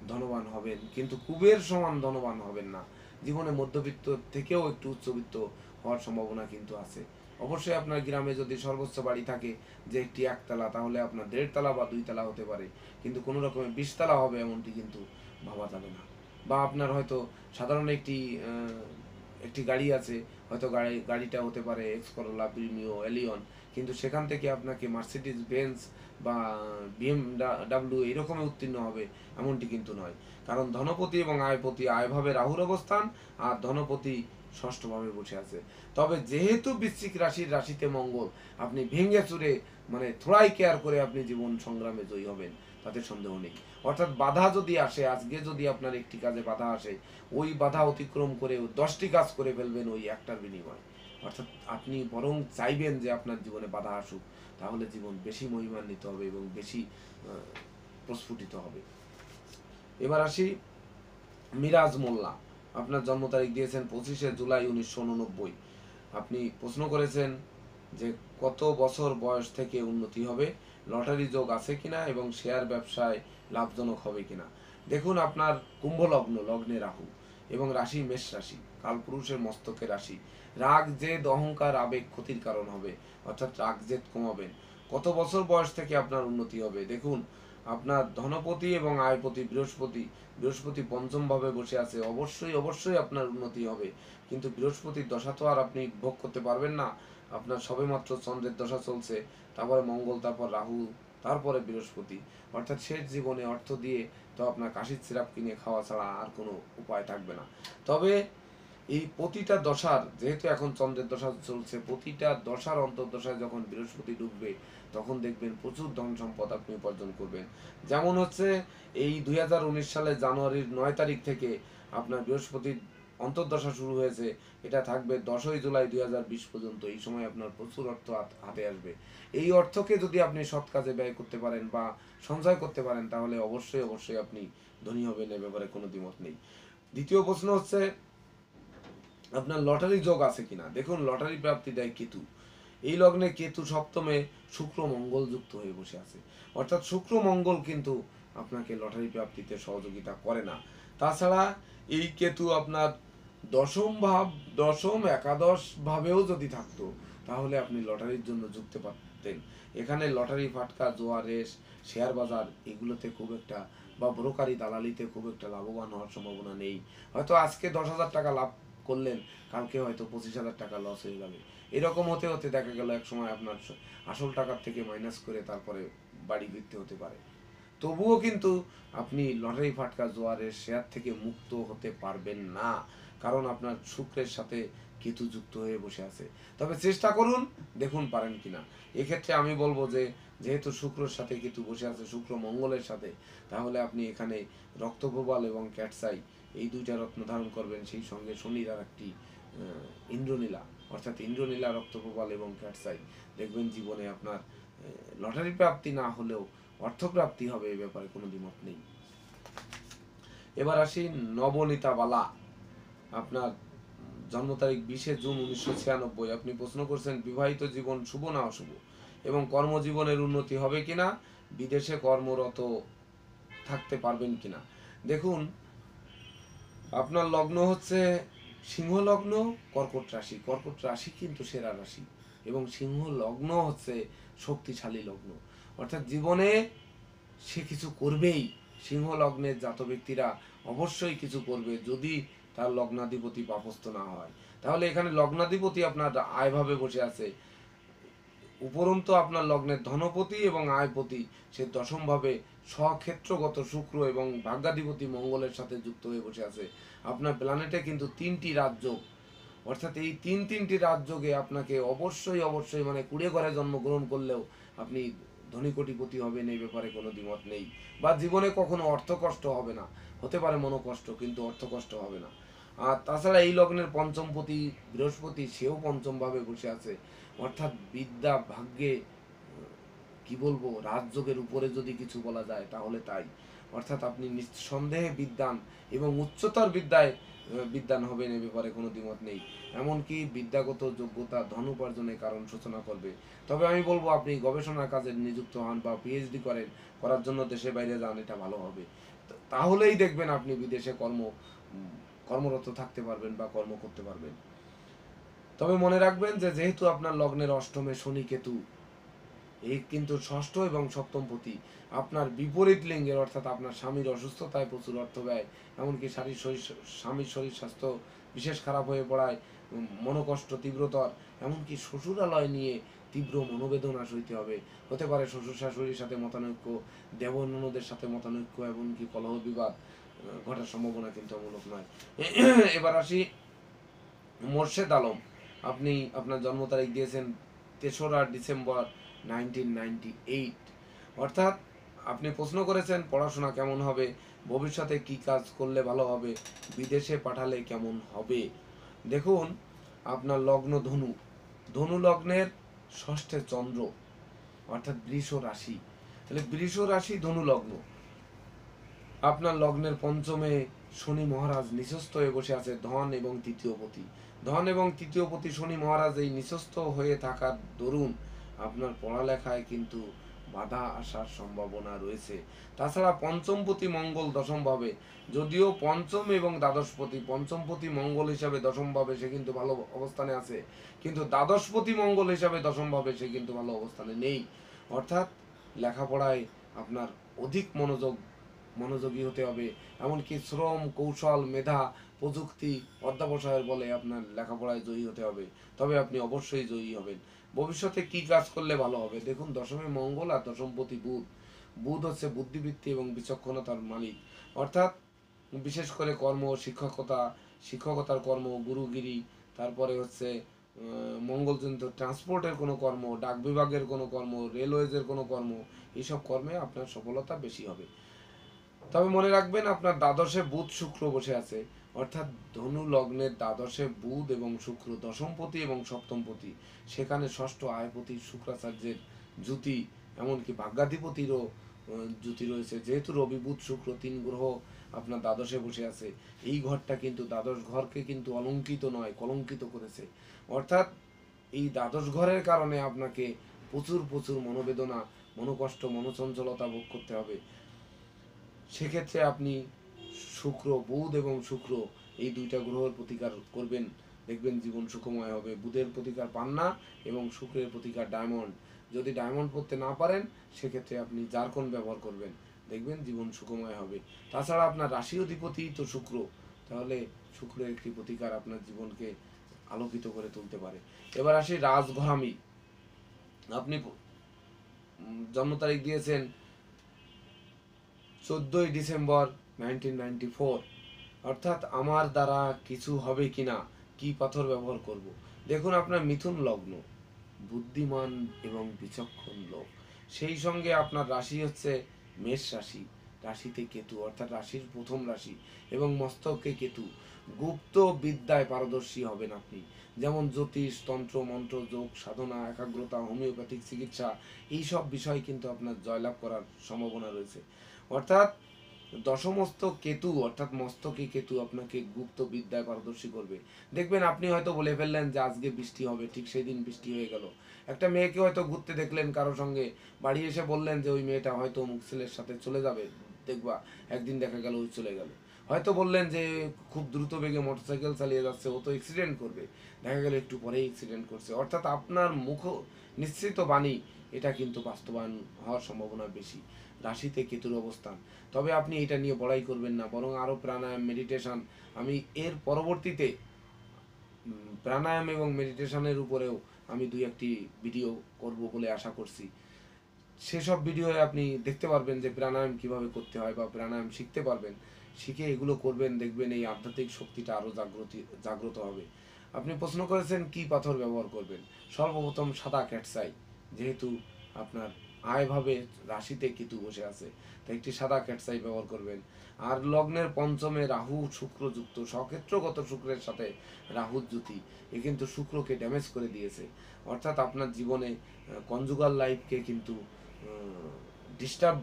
S1: ধনবান হবেন, কিন্তু কুবের সমান ধনবান হবেন না। জীবনে মধ্যবিত্ত থেকেও একটু উচ্চবিত্ত হওয়ার সম্ভাবনা কিন্তু আছে। অবশ্যই আপনার গ্রামে যদি সর্বোচ্চ বাড়ি থাকে যে একটি একতলা, তাহলে আপনার 1.5 তলা বা 2 তলা হতে পারে, কিন্তু কোনো রকমের 20 তলা হবে এমনটি কিন্তু ভাবা যাবে না। বা আপনার হয়তো সাধারণ একটি গাড়ি আছে, হয়তো গাড়িটা হতে পারে এক্স করোলা, প্রিমিও, এলিয়ন, কিন্তু সেখান থেকে আপনাকে মার্সিডিজ বেঞ্জ বা বিএমডাব্লিউ এরকমে উত্তীর্ণ হবে এমনটি কিন্তু নয়। কারণ ধনপতি এবং আয়পতি, আয়ভাবে রাহুর অবস্থান আর ধনপতি ষষ্ঠভাবে বসে আছে। তবে যেহেতু বৃশ্চিক রাশির রাশিতে মঙ্গল, আপনি ভেঙে চুরে মানে থোড়াই কেয়ার করে আপনি জীবন সংগ্রামে জয়ী হবেন, তাতে সন্দেহ নেই। অর্থাৎ বাধা যদি আসে, আজকে যদি আপনার একটি কাজে বাধা আসে, ওই বাধা অতিক্রম করে 10টি কাজ করে ফেলবেন ওই একটার বিনিময়। অর্থাৎ আপনি বরং চাইবেন যে আপনার জীবনে বাধা আসুক, তাহলে জীবন বেশি মহিমান্বিত হবে এবং বেশি প্রস্ফুটিত হবে। এবার আসি মিরাজ মোল্লা, আপনার জন্ম তারিখ দিয়েছেন 25শে জুলাই 1989। আপনি প্রশ্ন করেছেন যে কত বছর বয়স থেকে উন্নতি হবে, লটারি যোগ আছে কিনা এবং শেয়ার ব্যবসায় লাভজনক হবে কিনা। দেখুন আপনার কুম্ভ লগ্ন, লগ্নে রাহু, এবং রাশি মেষ রাশি, কালপুরুষের মস্তকের রাশি। রাগ জেদ অহংকার আবেগ ক্ষতির কারণ হবে, অর্থাৎ রাগ জেদ কমাবেন। কত বছর বয়স থেকে আপনার উন্নতি হবে? দেখুন, আপনার ধনপতি এবং আয়পতি বৃহস্পতি পঞ্চম ভাবে বসে আছে, অবশ্যই অবশ্যই আপনার উন্নতি হবে। কিন্তু বৃহস্পতির দশা তো আর আপনি ভোগ করতে পারবেন না। আপনার সবেমাত্র চন্দ্রের দশা চলছে, তারপরে মঙ্গল, তারপর রাহু, তারপরে বৃহস্পতি। অর্থাৎ শেষ জীবনে অর্থ দিয়ে তো আপনার কাশির সিরাপ কিনে খাওয়া ছাড়া আর কোনো উপায় থাকবে না। তবে এই প্রতিটা দশার, যেহেতু এখন চন্দ্রের দশা চলছে, প্রতিটা দশার অন্তর্দশায় যখন বৃহস্পতি ডুববে তখন দেখবেন প্রচুর ধন সম্পদ আপনি উপার্জন করবেন। যেমন হচ্ছে এই 2019 সালের জানুয়ারির 9 তারিখ থেকে আপনার বৃহস্পতির অন্তর্দশা শুরু হয়েছে, এটা থাকবে 10ই জুলাই 2020 পর্যন্ত। এই সময় আপনার প্রচুর অর্থ হাতে আসবে। এই অর্থকে যদি আপনি সৎ কাজে ব্যয় করতে পারেন বা সঞ্চয় করতে পারেন তাহলে অবশ্যই অবশ্যই আপনি ধনী হবেন, এ ব্যাপারে কোনো দ্বিমত নেই। দ্বিতীয় প্রশ্ন হচ্ছে আপনার লটারি যোগ আছে কিনা। দেখুন, লটারি প্রাপ্তি দেয় কেতু। এই লগ্নে কেতু সপ্তমে, শুক্র মঙ্গল যুক্ত হয়ে বসে আছে। অর্থাৎ শুক্র মঙ্গল কিন্তু আপনাকে লটারি প্রাপ্তিতে সহযোগিতা করে না। তাছাড়া এই কেতু আপনার দশম একাদশ ভাবেও যদি থাকতো তাহলে আপনি লটারির জন্য যুক্ত পারতেন। এখানে লটারি, ফাটকা, জোয়া, রেস, শেয়ার বাজার এগুলোতে খুব একটা, বা ব্রোকারি দালালিতে খুব একটা লাভবান হওয়ার সম্ভাবনা নেই। হয়তো আজকে 10,000 টাকা লাভ করলেন, কালকে হয়তো 25,000 টাকা লস হয়ে যাবে। এরকম হতে হতে দেখা গেল এক সময় আপনার আসল টাকার থেকে মাইনাস করে তারপরে বাড়ি ফিরতে হতে পারে। তবুও কিন্তু আপনি লটারি, ফাটকা, জোয়ারের শেয়ার থেকে মুক্ত হতে পারবেন না, কারণ আপনার শুক্রের সাথে কেতু যুক্ত হয়ে বসে আছে। তবে চেষ্টা করুন, দেখুন পারেন কিনা। এক্ষেত্রে আমি বলবো যে যেহেতু শুক্রের সাথে কেতু বসে আছে, শুক্র মঙ্গলের সাথে, তাহলে আপনি এখানে রক্তপ্রবাল এবং ক্যাটসাই এই দুইটা রত্ন ধারণ করবেন। সেই সঙ্গে শনির আর একটি ইন্দ্রনীলা, অর্থাৎ ইন্দ্রনীলা, রক্তপ্রবাল এবং ক্যাটসাই। দেখবেন জীবনে আপনার লটারি প্রাপ্তি না হলেও অর্থপ্রাপ্তি হবে, এ ব্যাপারে কোনো দ্বিমত নেই। এবার আসি নবনীতা বালা। আপনার জন্ম তারিখ 20 জুন 1996। আপনি প্রশ্ন করছেন বিবাহিত জীবন শুভ না অশুভ এবং কর্মজীবনের উন্নতি হবে কিনা, বিদেশে কর্মরত থাকতে পারবেন কিনা। দেখুন, আপনার লগ্ন হচ্ছে সিংহ লগ্ন, কর্কট রাশি। কর্কট রাশি কিন্তু সেরা রাশি, এবং সিংহ লগ্ন হচ্ছে শক্তিশালী লগ্ন। অর্থাৎ জীবনে সে কিছু করবেই। সিংহ লগ্নের জাত ব্যক্তিরা অবশ্যই কিছু করবে, যদি তার লগ্নাধিপতি পাপস্থ না হয়। তাহলে এখানে লগ্নাধিপতি আপনার আয়ভাবে বসে আছে, উপরন্তু আপনার লগ্নের ধনপতি এবং আয়পতি সে দশমভাবে স্বক্ষেত্রগত শুক্র এবং ভাগ্যাধিপতি মঙ্গলের সাথে যুক্ত হয়ে বসে আছে। আপনার প্ল্যানেটে কিন্তু 3টি রাজযোগ, অর্থাৎ এই তিনটি রাজযোগে আপনাকে অবশ্যই অবশ্যই, মানে কুড়ে ঘরে জন্মগ্রহণ করলেও আপনি ধনী কোটিপতি হবেন, এই ব্যাপারে কোনো দ্বিমত নেই। বা জীবনে কখনো অর্থকষ্ট হবে না, হতে পারে মনোকষ্ট, কিন্তু অর্থকষ্ট হবে না। আর তাছাড়া এই লগ্নের পঞ্চমপতি বৃহস্পতি, সেও পঞ্চম ভাবে বসে আছে। অর্থাৎ বিদ্যা, ভাগ্যে, কি বলবো, রাজযোগের উপরে যদি কিছু বলা যায় তাহলে তাই। অর্থাৎ আপনি নিঃসন্দেহে বিদ্বান এবং উচ্চতর বিদ্বান হবেন, এ ব্যাপারে কোনো দ্বিমত নেই। এমনকি বিদ্যাগত যোগ্যতা ধন উপার্জনের কারণ সূচনা করবে। তবে আমি বলবো আপনি গবেষণার কাজে নিযুক্ত হন বা পিএইচডি করার জন্য দেশে বাইরে যান, এটা ভালো হবে। তাহলেই দেখবেন আপনি বিদেশে কর্মরত থাকতে পারবেন বা কর্ম করতে পারবেন। তবে মনে রাখবেন যে যেহেতু আপনার লগ্নের অষ্টমে শনি কেতু, এই কিন্তু ষষ্ঠ এবং সপ্তম পতি আপনার বিপরীত লিঙ্গের, অর্থাৎ আপনার স্বামীর অসুস্থতায় প্রচুর অর্থ ব্যয়, এমনকি স্বামীর শরীর স্বাস্থ্য বিশেষ খারাপ হয়ে পড়ায় মনোকষ্ট তীব্রতর, এমনকি শ্বশুরালয় নিয়ে তীব্র মনোবেদনা সইতে হবে। হতে পারে শ্বশুর শাশুড়ির সাথে মতানৈক্য, দেবর ননদের সাথে মতানৈক্য, এমনকি কলহ বিবাদ ঘটার সম্ভাবনা কিন্তু অমূলক নয়। এবার আসি মোর্শেদ আলম। আপনি আপনার জন্ম তারিখ দিয়েছেন 3রা ডিসেম্বর 1998। অর্থাৎ আপনি প্রশ্ন করেছেন পড়াশোনা কেমন হবে, ভবিষ্যতে কি কাজ করলে ভালো হবে, বিদেশে পাঠালে কেমন হবে। দেখুন, আপনার লগ্ন ধনু লগ্নের ষষ্ঠে চন্দ্র, অর্থাৎ বৃষ রাশি। তাহলে বৃষ রাশি, ধনু লগ্ন, আপনার লগ্নের পঞ্চমে শনি মহারাজ নিঃস্ত হয়ে বসে আছে, ধন এবং তৃতীয় পতি শনি মহারাজ এই নিঃস্ত হয়ে থাকার দরুন আপনার পড়ালেখায় কিন্তু বাধা আসার সম্ভাবনা রয়েছে। তাছাড়া পঞ্চমপতি মঙ্গল দশমভাবে, যদিও পঞ্চম এবং দ্বাদশপতি, পঞ্চমপতি মঙ্গল হিসাবে দশমভাবে সে কিন্তু ভালো অবস্থানে আছে, কিন্তু দ্বাদশপতি মঙ্গল হিসাবে দশমভাবে সে কিন্তু ভালো অবস্থানে নেই। অর্থাৎ লেখাপড়ায় আপনার অধিক মনোযোগী হতে হবে, এমনকি শ্রম, কৌশল, মেধা, প্রযুক্তি, অধ্যবসায়ের বলে আপনার লেখাপড়ায় জয়ী হতে হবে, তবে আপনি অবশ্যই জয়ী হবেন। ভবিষ্যতে কি কাজ করলে ভালো হবে? দেখুন, দশমে মঙ্গল আর দশমপতি বুধ। বুধ হচ্ছে বুদ্ধিবৃত্তি এবং বিচক্ষণতার মালিক। অর্থাৎ বিশেষ করে কর্ম, শিক্ষকতার কর্ম, গুরুগিরি, তারপরে হচ্ছে মঙ্গলজনিত ট্রান্সপোর্টের কোনো কর্ম, ডাক বিভাগের কোনো কর্ম, রেলওয়েজের কোনো কর্ম, এইসব কর্মে আপনার সফলতা বেশি হবে। তবে মনে রাখবেন, আপনার দ্বাদশে বুধ শুক্র বসে আছে, অর্থাৎ ধনু লগ্নের দ্বাদশে বুধ এবং শুক্র, দশমপতি এবং সপ্তমপতি, সেখানে ষষ্ঠ আয়পতি শুক্রাচার্যের জ্যোতি, এমনকি ভাগ্যাধিপতিরও জ্যোতি রয়েছে। যেহেতু রবি, বুধ, শুক্র তিন গ্রহ আপনার দ্বাদশে বসে আছে, এই ঘরটা কিন্তু দ্বাদশ ঘরকে কিন্তু অলঙ্কিত নয়, কলঙ্কিত করেছে। অর্থাৎ এই দ্বাদশ ঘরের কারণে আপনাকে প্রচুর প্রচুর মনোবেদনা, মনোকষ্ট, মনোচঞ্চলতা ভোগ করতে হবে। সেক্ষেত্রে আপনি বুধ এবং শুক্র এই দুইটা গ্রহের প্রতিকার করবেন, দেখবেন জীবন সুখময় হবে। বুধের প্রতিকার পান্না এবং শুক্রের প্রতিকার ডায়মন্ড। যদি ডায়মন্ড পড়তে না পারেন, সেক্ষেত্রে আপনি জারকন ব্যবহার করবেন, দেখবেন জীবন সুখময় হবে। তাছাড়া আপনার রাশি অধিপতি তো শুক্র, তাহলে শুক্রের একটি প্রতিকার আপনার জীবনকে আলোকিত করে তুলতে পারে। এবার আসি রাজঘরামি। আপনি জন্ম তারিখ দিয়েছেন 14ই ডিসেম্বর 1994, অর্থাৎ আমার দ্বারা কিছু হবে কিনা, কি পাথর ব্যবহার করব। দেখুন, আপনার মিথুন লগ্ন, বুদ্ধিমান এবং বিচক্ষণ লোক, সেই সঙ্গে আপনার রাশি হচ্ছে মেষ রাশি, রাশিতে কেতু, অর্থাৎ রাশির প্রথম রাশি, এবং মস্তকে কেতু। গুপ্ত বিদ্যায় পারদর্শী হবেন আপনি, যেমন জ্যোতিষ, তন্ত্র, মন্ত্র, যোগ, সাধনা, একাগ্রতা, হোমিওপ্যাথিক চিকিৎসা, এইসব বিষয় কিন্তু আপনার জয়লাভ করার সম্ভাবনা রয়েছে। অর্থাৎ দশমস্ত কেতু, অর্থাৎ মস্তকে কেতু আপনাকে গুপ্ত বিদ্যায় পারদর্শী করবে। দেখবেন আপনি হয়তো বলে ফেললেন যে আজকে বৃষ্টি হবে, ঠিক সেই দিন বৃষ্টি হয়ে গেল। একটা মেয়েকে হয়তো ঘুরতে দেখলেন কারো সঙ্গে, বাড়ি এসে বললেন যে ওই মেয়েটা হয়তো অমুক ছেলের সাথে চলে যাবে, দেখবা একদিন দেখা গেল ওই চলে গেল। হয়তো বললেন যে খুব দ্রুত বেগে মোটরসাইকেল চালিয়ে যাচ্ছে, ও তো অ্যাক্সিডেন্ট করবে, দেখা গেল একটু পরেই অ্যাক্সিডেন্ট করছে। অর্থাৎ আপনার মুখ নিশ্চিত বাণী, এটা কিন্তু বাস্তবায়ন হওয়ার সম্ভাবনা বেশি, রাশিতে কেতুর অবস্থান। তবে আপনি এটা নিয়ে বড়াই করবেন না, বরং আরও প্রাণায়াম, মেডিটেশন, আমি এর পরবর্তীতে প্রাণায়াম এবং মেডিটেশনের উপরেও আমি দুই একটি ভিডিও করব বলে আশা করছি। সেসব ভিডিওয়ে আপনি দেখতে পারবেন যে প্রাণায়াম কিভাবে করতে হয়, বা প্রাণায়াম শিখতে পারবেন। শিখে এগুলো করবেন, দেখবেন এই আধ্যাত্মিক শক্তিটা আরও জাগ্রত হবে। আপনি প্রশ্ন করেছেন কি পাথর ব্যবহার করবেন। সর্বপ্রথম সাদা ক্যাটসাই, যেহেতু আপনার আয়ভাবে রাশিতে কেতু বসে আছে, তাই একটি সাদা ক্যাটসাই ব্যবহার করবেন। আর লগ্নের পঞ্চমে রাহু শুক্র যুক্ত, সক্ষেত্রগত শুক্রের সাথে রাহুর জ্যোতি, এ কিন্তু শুক্রকে ড্যামেজ করে দিয়েছে। অর্থাৎ আপনার জীবনে কনজুগাল লাইফকে কিন্তু ডিস্টার্ব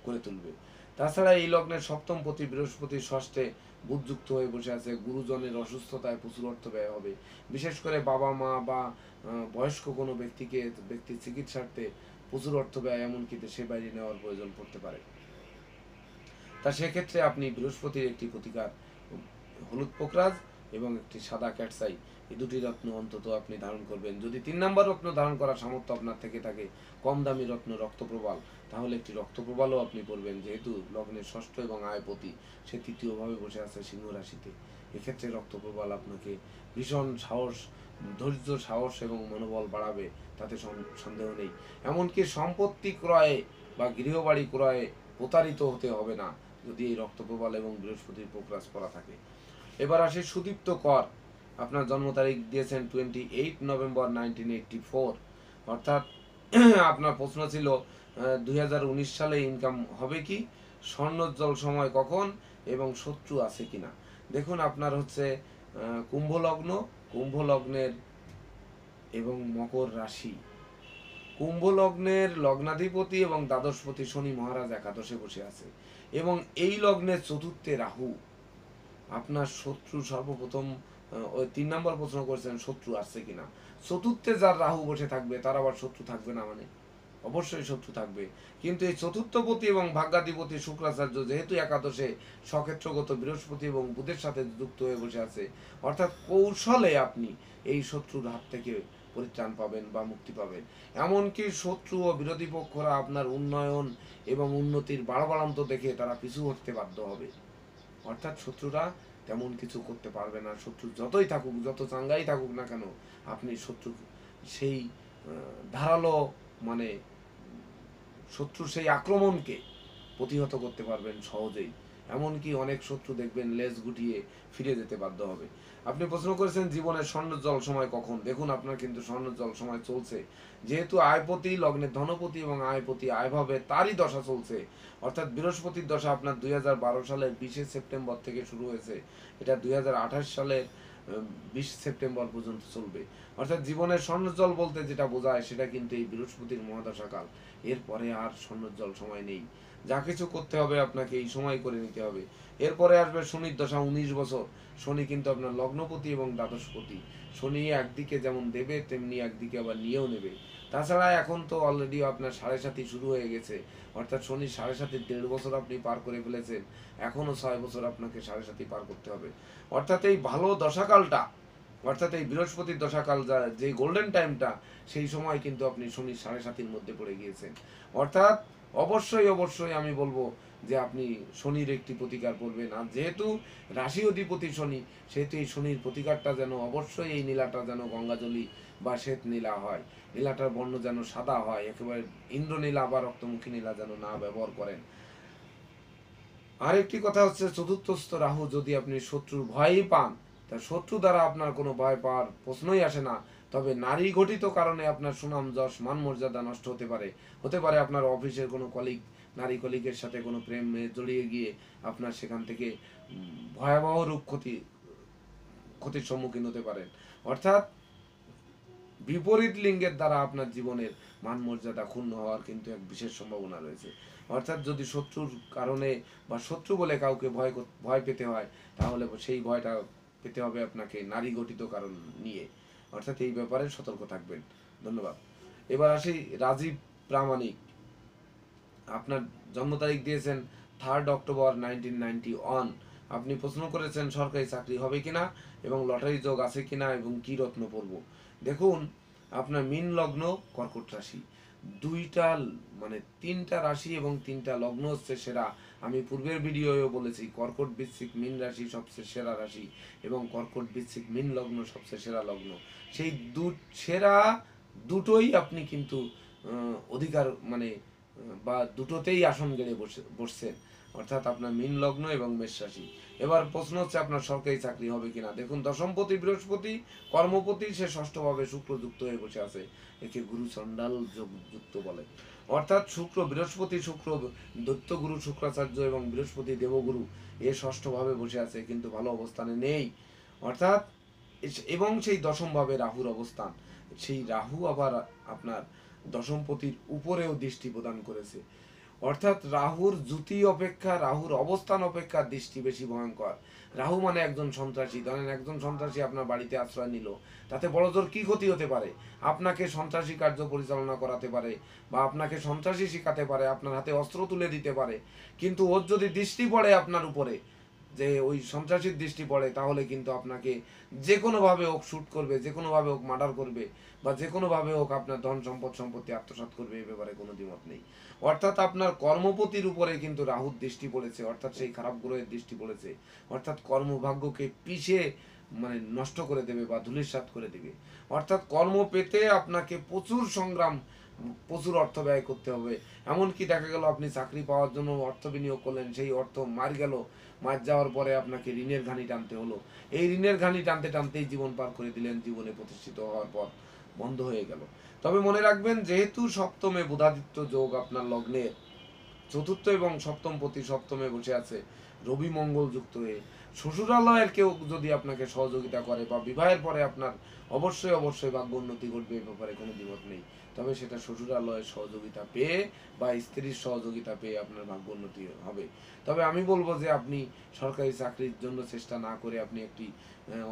S1: করে তুলবে। তাছাড়া এই লগ্নের সপ্তম পতি বৃহস্পতি ষষ্ঠে বুধযুক্ত হয়ে বসে আছে, গুরুজনের অসুস্থতায় প্রচুর অর্থ ব্যয় হবে। বিশেষ করে বাবা মা বা বয়স্ক কোনো ব্যক্তির চিকিৎসার্থে প্রচুর অর্থ ব্যয়, এমনকি দেশে বাইরে নেওয়ার প্রয়োজন পড়তে পারে। তা সেক্ষেত্রে আপনি বৃহস্পতির একটি প্রতিকার, হলুদ পোকরাজ এবং একটি সাদা ক্যাটসাই, এই দুটি রত্ন অন্তত আপনি ধারণ করবেন। যদি 3 নম্বর রত্ন ধারণ করার সামর্থ্য আপনার থেকে থাকে, কম দামি রত্ন রক্তপ্রবাল, তাহলে একটি রক্তপ্রবালও আপনি পড়বেন। যেহেতু লগ্নের ষষ্ঠ এবং আয়পতি সে তৃতীয়ভাবে বসে আছে সিংহ রাশিতে, এক্ষেত্রে রক্তপ্রবাল আপনাকে ভীষণ ধৈর্য, সাহস এবং মনোবল বাড়াবে, তাতে সন্দেহ নেই। এমনকি সম্পত্তি ক্রয়ে বা গৃহবাড়ি ক্রয়ে প্রতারিত হতে হবে না, যদি এই রক্তপ্রবাল এবং বৃহস্পতির পোকরাজ পড়া থাকে। এবার আসি সুদীপ্ত কর। আপনার জন্ম তারিখ দিয়েছেন 28 নভেম্বর 1984, অর্থাৎ আপনার প্রশ্ন ছিল 2019 সালে ইনকাম হবে কি, স্বর্ণোজ্জ্বল সময় কখন, এবং শত্রু আছে কিনা। দেখুন, আপনার হচ্ছে কুম্ভ লগ্ন, কুম্ভ লগ্নের এবং মকর রাশি। কুম্ভ লগ্নের লগ্নাধিপতি এবং দ্বাদশপতি শনি মহারাজ একাদশে বসে আছে, এবং এই লগ্নের চতুর্থে রাহু। আপনার শত্রু সর্বপ্রথম, ওই 3 নম্বর প্রশ্ন করেছেন শত্রু আসছে কিনা। চতুর্থে যার রাহু বসে থাকবে তার আবার শত্রু থাকবে না মানে, অবশ্যই শত্রু থাকবে। কিন্তু এই চতুর্থপতি এবং ভাগ্যাধিপতি শুক্রাচার্য যেহেতু একাদশে সক্ষেত্রগত বৃহস্পতি এবং বুধের সাথে যুক্ত হয়ে বসে আছে, অর্থাৎ কৌশলে আপনি এই শত্রুর হাত থেকে পরিত্রাণ পাবেন বা মুক্তি পাবেন। এমনকি শত্রু ও বিরোধী পক্ষরা আপনার উন্নয়ন এবং উন্নতির বাড়বাড়ন্ত দেখে তারা পিছু হটতে বাধ্য হবে। অর্থাৎ শত্রুরা তেমন কিছু করতে পারবে না। শত্রু যতই থাকুক, যত চাঙ্গাই থাকুক না কেন, আপনি শত্রু সেই ধারালো মানে শত্রুর সেই আক্রমণকে প্রতিহত করতে পারবেন সহজেই। এমনকি অনেক শত্রু দেখবেন লেজ গুটিয়ে ফিরে যেতে বাধ্য হবে। আপনি প্রশ্ন করেছেন জীবনের স্বর্ণোজ্জ্বল সময় কখন। দেখুন, আপনার কিন্তু স্বর্ণোজ্জ্বল সময় চলছে। যেহেতু আয়পতি লগ্নের ধনপতি এবং আয়পতি আয়ভাবে তারই দশা চলছে, অর্থাৎ বৃহস্পতির দশা আপনার 2012 সালের 20 সেপ্টেম্বর থেকে শুরু হয়েছে, এটা 2028 সালের 20 সেপ্টেম্বর পর্যন্ত চলবে। অর্থাৎ জীবনের স্বর্ণোজ্জ্বল বলতে যেটা বোঝায় সেটা কিন্তু এই বৃহস্পতির মহাদশাকাল। এরপরে আর স্বর্ণোজ্জ্বল সময় নেই। যা কিছু করতে হবে আপনাকে এই সময় করে নিতে হবে। এরপরে আসবে শনির দশা 19 বছর। শনি কিন্তু আপনার লগ্নপতি এবং দ্বাদশপতি। শনি একদিকে যেমন দেবে তেমনি একদিকে আবার নিয়েও নেবে। তাছাড়া এখন তো অলরেডি আপনার সাড়ে সাতি শুরু হয়ে গেছে, অর্থাৎ শনি সাড়ে সাতির 1.5 বছর আপনি পার করে ফেলেছেন, এখনও 6 বছর আপনাকে সাড়ে সাতি পার করতে হবে। অর্থাৎ এই ভালো দশাকালটা, অর্থাৎ এই বৃহস্পতির দশাকাল যে গোল্ডেন টাইমটা, সেই সময় কিন্তু আপনি শনির সাড়ে সাতির মধ্যে পড়ে গিয়েছেন। অর্থাৎ অবশ্যই অবশ্যই আমি বলবো যে আপনি শনির একটি প্রতিকার করবেন। আর যেহেতু রাশি অধিপতি শনি, সেহেতু এই শনির প্রতিকারটা যেন অবশ্যই এই নীলাটা যেন গঙ্গাজলি বা শ্বেত নীলা হয়, নীলাটার বর্ণ যেন সাদা হয়, একেবারে ইন্দ্রনীলা বা রক্তমুখী নীলা যেন না ব্যবহার করেন। আরেকটি কথা হচ্ছে, চতুর্থস্থ রাহু যদি আপনি শত্রুর ভয়ই পান, তা শত্রু দ্বারা আপনার কোনো ভয় পাওয়ার প্রশ্নই আসে না। তবে নারী ঘটিত কারণে আপনার সুনাম যশ মান মর্যাদা নষ্ট হতে পারে আপনার অফিসের কোনো কলিগ, নারী কলিগের সাথে কোনো প্রেমে জড়িয়ে গিয়ে আপনার সেখান থেকে ভয়াবহ রূপ ক্ষতির সম্মুখীন হতে পারেন। অর্থাৎ বিপরীত লিঙ্গের দ্বারা আপনার জীবনের মান মর্যাদা ক্ষুণ্ণ হওয়ার কিন্তু এক বিশেষ সম্ভাবনা রয়েছে। অর্থাৎ যদি শত্রুর কারণে বা শত্রু বলে কাউকে ভয় পেতে হয়, তাহলে সেই ভয়টা পেতে হবে আপনাকে নারী গঠিত কারণ নিয়ে। অর্থাৎ এই ব্যাপারে সতর্ক থাকবেন। ধন্যবাদ। এবার আসি রাজীব প্রামাণিক। আপনার জন্ম তারিখ দিয়েছেন 3 অক্টোবর 1991। আপনি প্রশ্ন করেছেন সরকারি চাকরি হবে কিনা এবং লটারি যোগ আছে কিনা এবং কি রত্ন পড়ব। দেখুন, আপনার মীন লগ্ন কর্কট রাশি, দুইটা মানে 3টা রাশি এবং 3টা লগ্ন হচ্ছে সেরা। আমি পূর্বের ভিডিওয়েও বলেছি কর্কট বৃশ্চিক মীন রাশি সবচেয়ে সেরা রাশি এবং কর্কট বৃশ্চিক মীন লগ্ন সবচেয়ে সেরা লগ্ন। সেই সেরা দুটোই আপনি কিন্তু অধিকার মানে বা দুটোতেই আসন গেড়ে বসছেন, অর্থাৎ আপনার মীন লগ্ন এবং মেষ রাশি। এবার প্রশ্ন হচ্ছে আপনার সরকারি চাকরি হবে কিনা। দেখুন, দশমপতি বৃহস্পতি কর্মপতি, সে ষষ্ঠভাবে শুক্র যুক্ত হয়ে বসে আছে, একে গুরু চণ্ডাল যোগ যুক্ত বলে। অর্থাৎ শুক্র বৃহস্পতি, শুক্র দৈত্যগুরু শুক্রাচার্য এবং বৃহস্পতি দেবগুরু, এ ষষ্ঠভাবে বসে আছে কিন্তু ভালো অবস্থানে নেই। অর্থাৎ এবং সেই দশমভাবে রাহুর অবস্থান, সেই রাহু আবার আপনার দশমপতির উপরেও দৃষ্টি প্রদান করেছে। অর্থাৎ রাহুর জ্যোতি অপেক্ষা, রাহুর অবস্থান অপেক্ষা দৃষ্টি বেশি ভয়ঙ্কর। রাহু মানে একজন সন্ত্রাসী। ধরেন একজন সন্ত্রাসী আপনার বাড়িতে আশ্রয় নিল, তাতে বড়জোর কি ক্ষতি হতে পারে? আপনাকে সন্ত্রাসী কার্য পরিচালনা করাতে পারে বা আপনাকে সন্ত্রাসী শিখাতে পারে, আপনার হাতে অস্ত্র তুলে দিতে পারে। কিন্তু ওর যদি দৃষ্টি পড়ে আপনার উপরে, যে ওই সন্ত্রাসীর দৃষ্টি পড়ে, তাহলে কিন্তু আপনাকে যে কোনোভাবে হোক শ্যুট করবে, যে কোনোভাবে হোক মার্ডার করবে বা যে কোনোভাবে হোক আপনার ধন সম্পত্তি আত্মসাৎ করবে, এ ব্যাপারে কোনো দ্বিমত নেই। অর্থাৎ আপনার কর্মপতির উপরে কিন্তু রাহুর দৃষ্টি পড়েছে, অর্থাৎ সেই খারাপ গ্রহের দৃষ্টি পড়েছে। অর্থাৎ কর্মভাগ্যকে পিষে মানে নষ্ট করে দেবে বা ধূলিসাৎ করে দেবে। অর্থাৎ কর্ম পেতে আপনাকে প্রচুর সংগ্রাম, প্রচুর অর্থ ব্যয় করতে হবে। এমনকি দেখা গেল আপনি চাকরি পাওয়ার জন্য অর্থ বিনিয়োগ করলেন, সেই অর্থ মার যাওয়ার পরে আপনাকে ঋণের ঘানি টানতে হলো। এই ঋণের ঘানি টানতে টানতেই জীবন পার করে দিলেন, জীবনে প্রতিষ্ঠিত হওয়ার পর বন্ধ হয়ে গেল। তবে মনে রাখবেন, যেহেতু সপ্তমে বুধাদিত্য যোগ আপনার লগ্নের চতুর্থ এবং সপ্তম পতি সপ্তমে বসে আছে, রবি মঙ্গল যুক্ত হয়ে, শ্বশুরালয়ের কেউ যদি আপনাকে সহযোগিতা করে বা বিবাহের পরে আপনার অবশ্যই অবশ্যই ভাগ্য উন্নতি ঘটবে, এ ব্যাপারে কোনো দ্বিমত নেই। তবে সেটা শ্বশুরালয়ের সহযোগিতা পেয়ে বা স্ত্রীর সহযোগিতা পেয়ে আপনার ভাগ্য উন্নতি হবে। তবে আমি বলবো যে আপনি সরকারি চাকরির জন্য চেষ্টা না করে আপনি একটি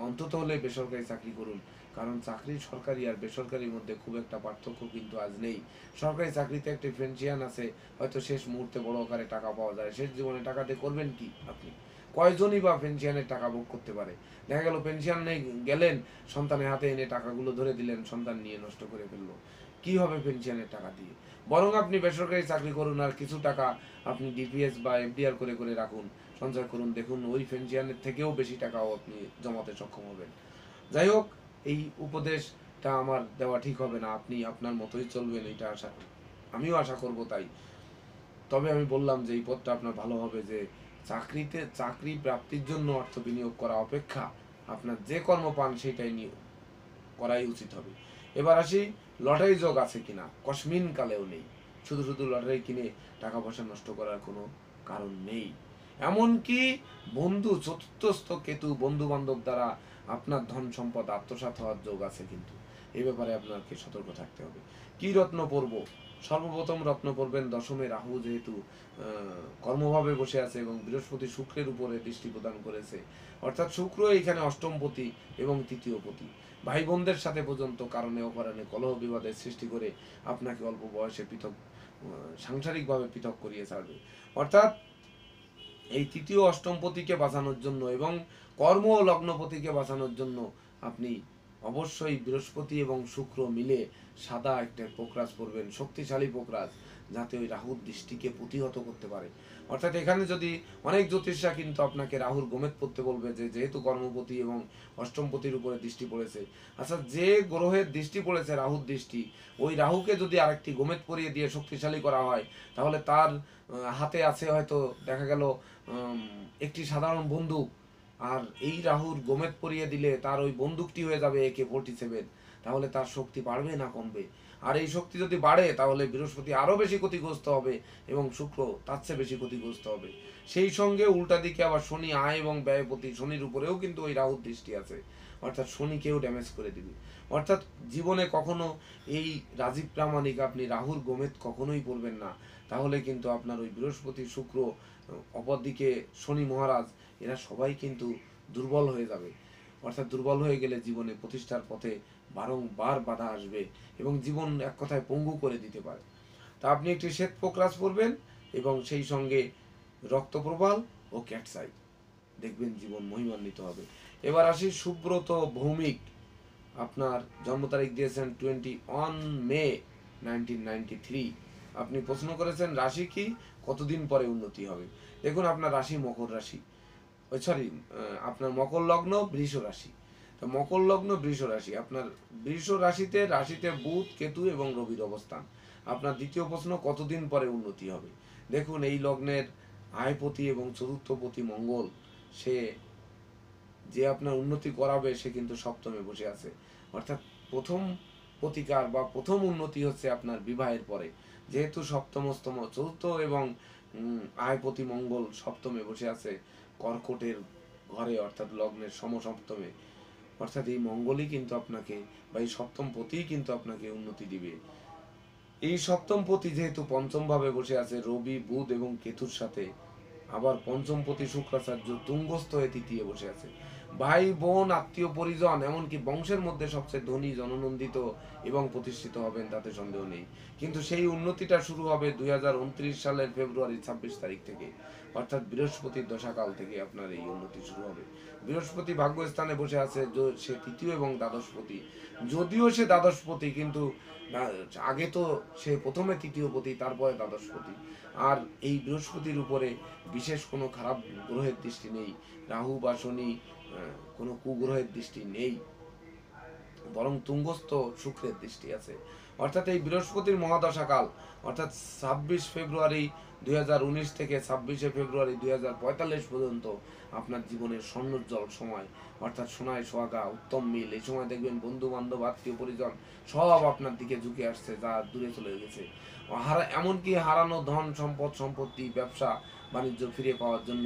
S1: অন্তত হলে বেসরকারি চাকরি করুন। কারণ চাকরি সরকারি আর বেসরকারির মধ্যে খুব একটা পার্থক্য কিন্তু আজ নেই। সরকারি চাকরিতে একটি পেনশন আছে, হয়তো শেষ মুহূর্তে বড় আকারে টাকা পাওয়া যায়, শেষ জীবনে টাকা দিয়ে করবেন কি আপনি? কয়জনই বা পেনশনের টাকা ভোগ করতে পারে? দেখা গেল পেনশন নেই, গেলেন সন্তানের হাতে এনে টাকাগুলো ধরে দিলেন, সন্তান নিয়ে নষ্ট করে ফেললো। কি হবে পেনশনের টাকা দিয়ে? বরং আপনি বেসরকারি চাকরি করুন আর কিছু টাকা আপনি ডিপিএস বা এফডিআর করে করে রাখুন, সঞ্চয় করুন, দেখুন ওই পেনশনের থেকেও বেশি টাকাও আপনি জমাতে সক্ষম হবেন। যাই হোক, এই উপদেশটা আমার দেওয়া ঠিক হবে না, আপনি আপনার মতোই চলবেন এটা আমিও আশা করব তাই। তবে আমি বললাম যে এই পথটা আপনার ভালো হবে, যে চাকরি প্রাপ্তির জন্য অর্থ বিনিয়োগ করা অপেক্ষা আপনার যে কর্ম পান সেটাই করাই উচিত হবে। এবার আসি, লটারি যোগ আছে কিনা? কসমিন কালেও নেই। শুধু শুধু লটারি কিনে টাকা পয়সা নষ্ট করার কোনো কারণ নেই। এমনকি বন্ধু, চতুর্থস্থ কেতু, বন্ধু বান্ধব দ্বারা আপনার ধন সম্পদ আত্মসাৎ হওয়ার যোগ আছে কিন্তু। এই ব্যাপারে আপনাকে সতর্ক থাকতে হবে। কি রত্ন পরব? সর্বপ্রথম রত্ন পরবেন দশমে রাহু, যেহেতু কর্মভাবে বসে আছে এবং বৃহস্পতি শুক্রের উপরে দৃষ্টি প্রদান করেছে, অর্থাৎ শুক্র এখানে অষ্টমপতি এবং তৃতীয়পতি। ভাই বোনদের সাথে পর্যন্ত কারণে অকারণে কলহ বিবাদের সৃষ্টি করে আপনাকে অল্প বয়সে সাংসারিকভাবে পৃথক করিয়ে ছাড়বে। অর্থাৎ এই তৃতীয় অষ্টমপতিকে বাঁচানোর জন্য এবং কর্ম ও লগ্নপতিকে বাঁচানোর জন্য আপনি অবশ্যই বৃহস্পতি এবং শুক্র মিলে সাদা একটা পোকরাজ পরবেন, শক্তিশালী পোকরাজ, যাতে ওই রাহুর দৃষ্টিকে প্রতিহত করতে পারে। অর্থাৎ এখানে যদি অনেক জ্যোতিষরা কিন্তু আপনাকে রাহুর গোমেদ পড়তে বলবে, যে যেহেতু কর্মপতি এবং অষ্টমপতির উপরে দৃষ্টি পড়েছে, আচ্ছা যে গ্রহের দৃষ্টি পড়েছে রাহুর দৃষ্টি, ওই রাহুকে যদি আরেকটি গোমেদ পরিয়ে দিয়ে শক্তিশালী করা হয়, তাহলে তার হাতে আছে হয়তো দেখা গেল একটি সাধারণ বন্দুক, আর এই রাহুর গোমেদ পরিয়ে দিলে তার ওই বন্দুকটি হয়ে যাবে AK-47। তাহলে তার শক্তি বাড়বে না কমবে? আর এই শক্তি যদি বাড়ে তাহলে বৃহস্পতি আরো বেশি ক্ষতিগ্রস্ত হবে এবং শুক্র তার চেয়ে বেশি ক্ষতিগ্রস্ত হবে। সেই সঙ্গে উল্টা দিকে আবার শনি আয় এবং ব্যয়পতি, শনির উপরেও কিন্তু ওই রাহুর দৃষ্টি আছে, অর্থাৎ শনিকেও ড্যামেজ করে দিবে। অর্থাৎ জীবনে কখনো এই রাজীব প্রামাণিক আপনি রাহুর গোমেদ কখনোই পড়বেন না, তাহলে কিন্তু আপনার ওই বৃহস্পতি শুক্র, অপরদিকে শনি মহারাজ, এরা সবাই কিন্তু দুর্বল হয়ে যাবে। অর্থাৎ দুর্বল হয়ে গেলে জীবনে প্রতিষ্ঠার পথে বারংবার বাধা আসবে এবং জীবন এক কথায় পঙ্গু করে দিতে পারে। তা আপনি একটি শ্বেত পোকরাজ পরবেন এবং সেই সঙ্গে রক্তপ্রবাল ও ক্যাটসাই, দেখবেন জীবন মহিমান্বিত হবে। এবার আসি সুব্রত ভৌমিক, আপনার জন্ম তারিখ দিয়েছেন 21 মে 1993। আপনি প্রশ্ন করেছেন রাশি কি, কতদিন পরে উন্নতি হবে। দেখুন, আপনার রাশি মকর রাশি, আপনার মকর লগ্ন বৃষ রাশি। তো মকর লগ্ন বৃষ রাশি, আপনার বৃষ রাশিতে বুধ, কেতু এবং রবির অবস্থান। আপনার দ্বিতীয় প্রশ্ন, কতদিন পরে উন্নতি হবে। দেখুন, এই লগ্নের আয়পতি এবং চতুর্থপতি মঙ্গল, সে যে আপনার উন্নতি করাবে সে কিন্তু সপ্তমে বসে আছে। অর্থাৎ প্রথম প্রতিকার বা প্রথম উন্নতি হচ্ছে আপনার বিবাহের পরে, যেহেতু সপ্তমস্তম চতুর্থ এবং আয়পতি মঙ্গল সপ্তমে বসে আছে কর্কটের ঘরে, অর্থাৎ লগ্নের সমসপ্তমে। অর্থাৎ এই মঙ্গলই কিন্তু আপনাকে, বা এই সপ্তম পতিই কিন্তু আপনাকে উন্নতি দিবে। এই সপ্তম পতি যেহেতু পঞ্চম ভাবে বসে আছে রবি, বুধ এবং কেতুর সাথে, আবার পঞ্চম পতি শুক্রাচার্য তুঙ্গস্থ হয়ে তৃতীয় বসে আছে। ভাই বোন, আত্মীয় পরিজন, এমনকি বংশের মধ্যে সবচেয়ে ধনী, জননন্দিত এবং প্রতিষ্ঠিত হবেন, তাতে সন্দেহ নেই। কিন্তু সেই উন্নতিটা শুরু হবে 2029 সালের ফেব্রুয়ারি 26 তারিখ থেকে, অর্থাৎ বৃহস্পতির দশাকাল থেকে আপনার এই উন্নতি শুরু হবে। বৃহস্পতি ভাগ্যস্থানে বসে আছে, সে তৃতীয় এবং দ্বাদশপতি। যদিও সে দ্বাদশপতি, কিন্তু আগে তো সে প্রথমে তৃতীয়পতি, তারপরে দ্বাদশপতি। আর এই বৃহস্পতির উপরে বিশেষ কোনো খারাপ গ্রহের দৃষ্টি নেই, রাহু বা শনি কোনো কুগ্রহের দৃষ্টি নেই, বরং তুঙ্গস্থ শুক্রের দৃষ্টি আছে। অর্থাৎ এই বৃহস্পতির মহাদশাকাল, অর্থাৎ 26 ফেব্রুয়ারি 2019 থেকে 26 ফেব্রুয়ারি 2045 পর্যন্ত আপনার জীবনের স্বর্ণোজ্জ্বল সময়, অর্থাৎ সোনায় সোহাগা, উত্তম মিল। এই সময় দেখবেন বন্ধু বান্ধব, আত্মীয় পরিজন সব আপনার দিকে ঝুঁকে আসছে, যা দূরে চলে গেছে। এমনকি হারানো ধন সম্পদ, সম্পত্তি, ব্যবসা বাণিজ্য ফিরে পাওয়ার জন্য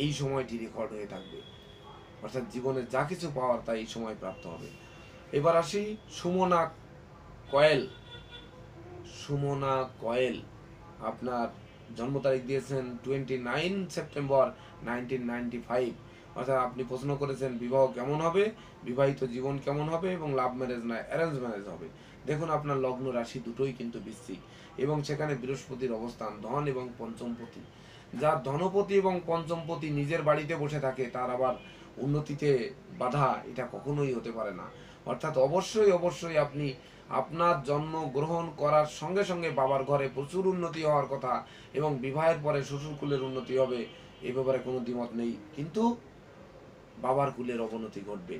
S1: এই সময়টি রেকর্ড হয়ে থাকবে। অর্থাৎ জীবনে যা কিছু পাওয়ার তা এই সময় প্রাপ্ত হবে। এবার আসি সুমনা কয়েল, আপনার জন্ম তারিখ দিয়েছেন 29 সেপ্টেম্বর 1995। অর্থাৎ আপনি প্রশ্ন করেছেন বিবাহ কেমন হবে, বিবাহিত জীবন কেমন হবে এবং লাভ ম্যারেজ না অ্যারেঞ্জ ম্যারেজ হবে। দেখুন আপনার লগ্ন রাশি দুটোই কিন্তু বৃশ্চিক এবং সেখানে বৃহস্পতির অবস্থান ধন এবং পঞ্চমপতি। যার ধনপতি এবং পঞ্চমপতি নিজের বাড়িতে বসে থাকে তার আবার উন্নতিতে বাধা, এটা কখনোই হতে পারে না। অর্থাৎ অবশ্যই অবশ্যই আপনি আপনার জন্ম গ্রহণ করার সঙ্গে সঙ্গে বাবার ঘরে প্রচুর উন্নতি হওয়ার কথা এবং বিবাহের পরে শ্বশুরকুলের উন্নতি হবে, এ ব্যাপারে কোনো দ্বিমত নেই, কিন্তু বাবার কুলের অবনতি ঘটবে।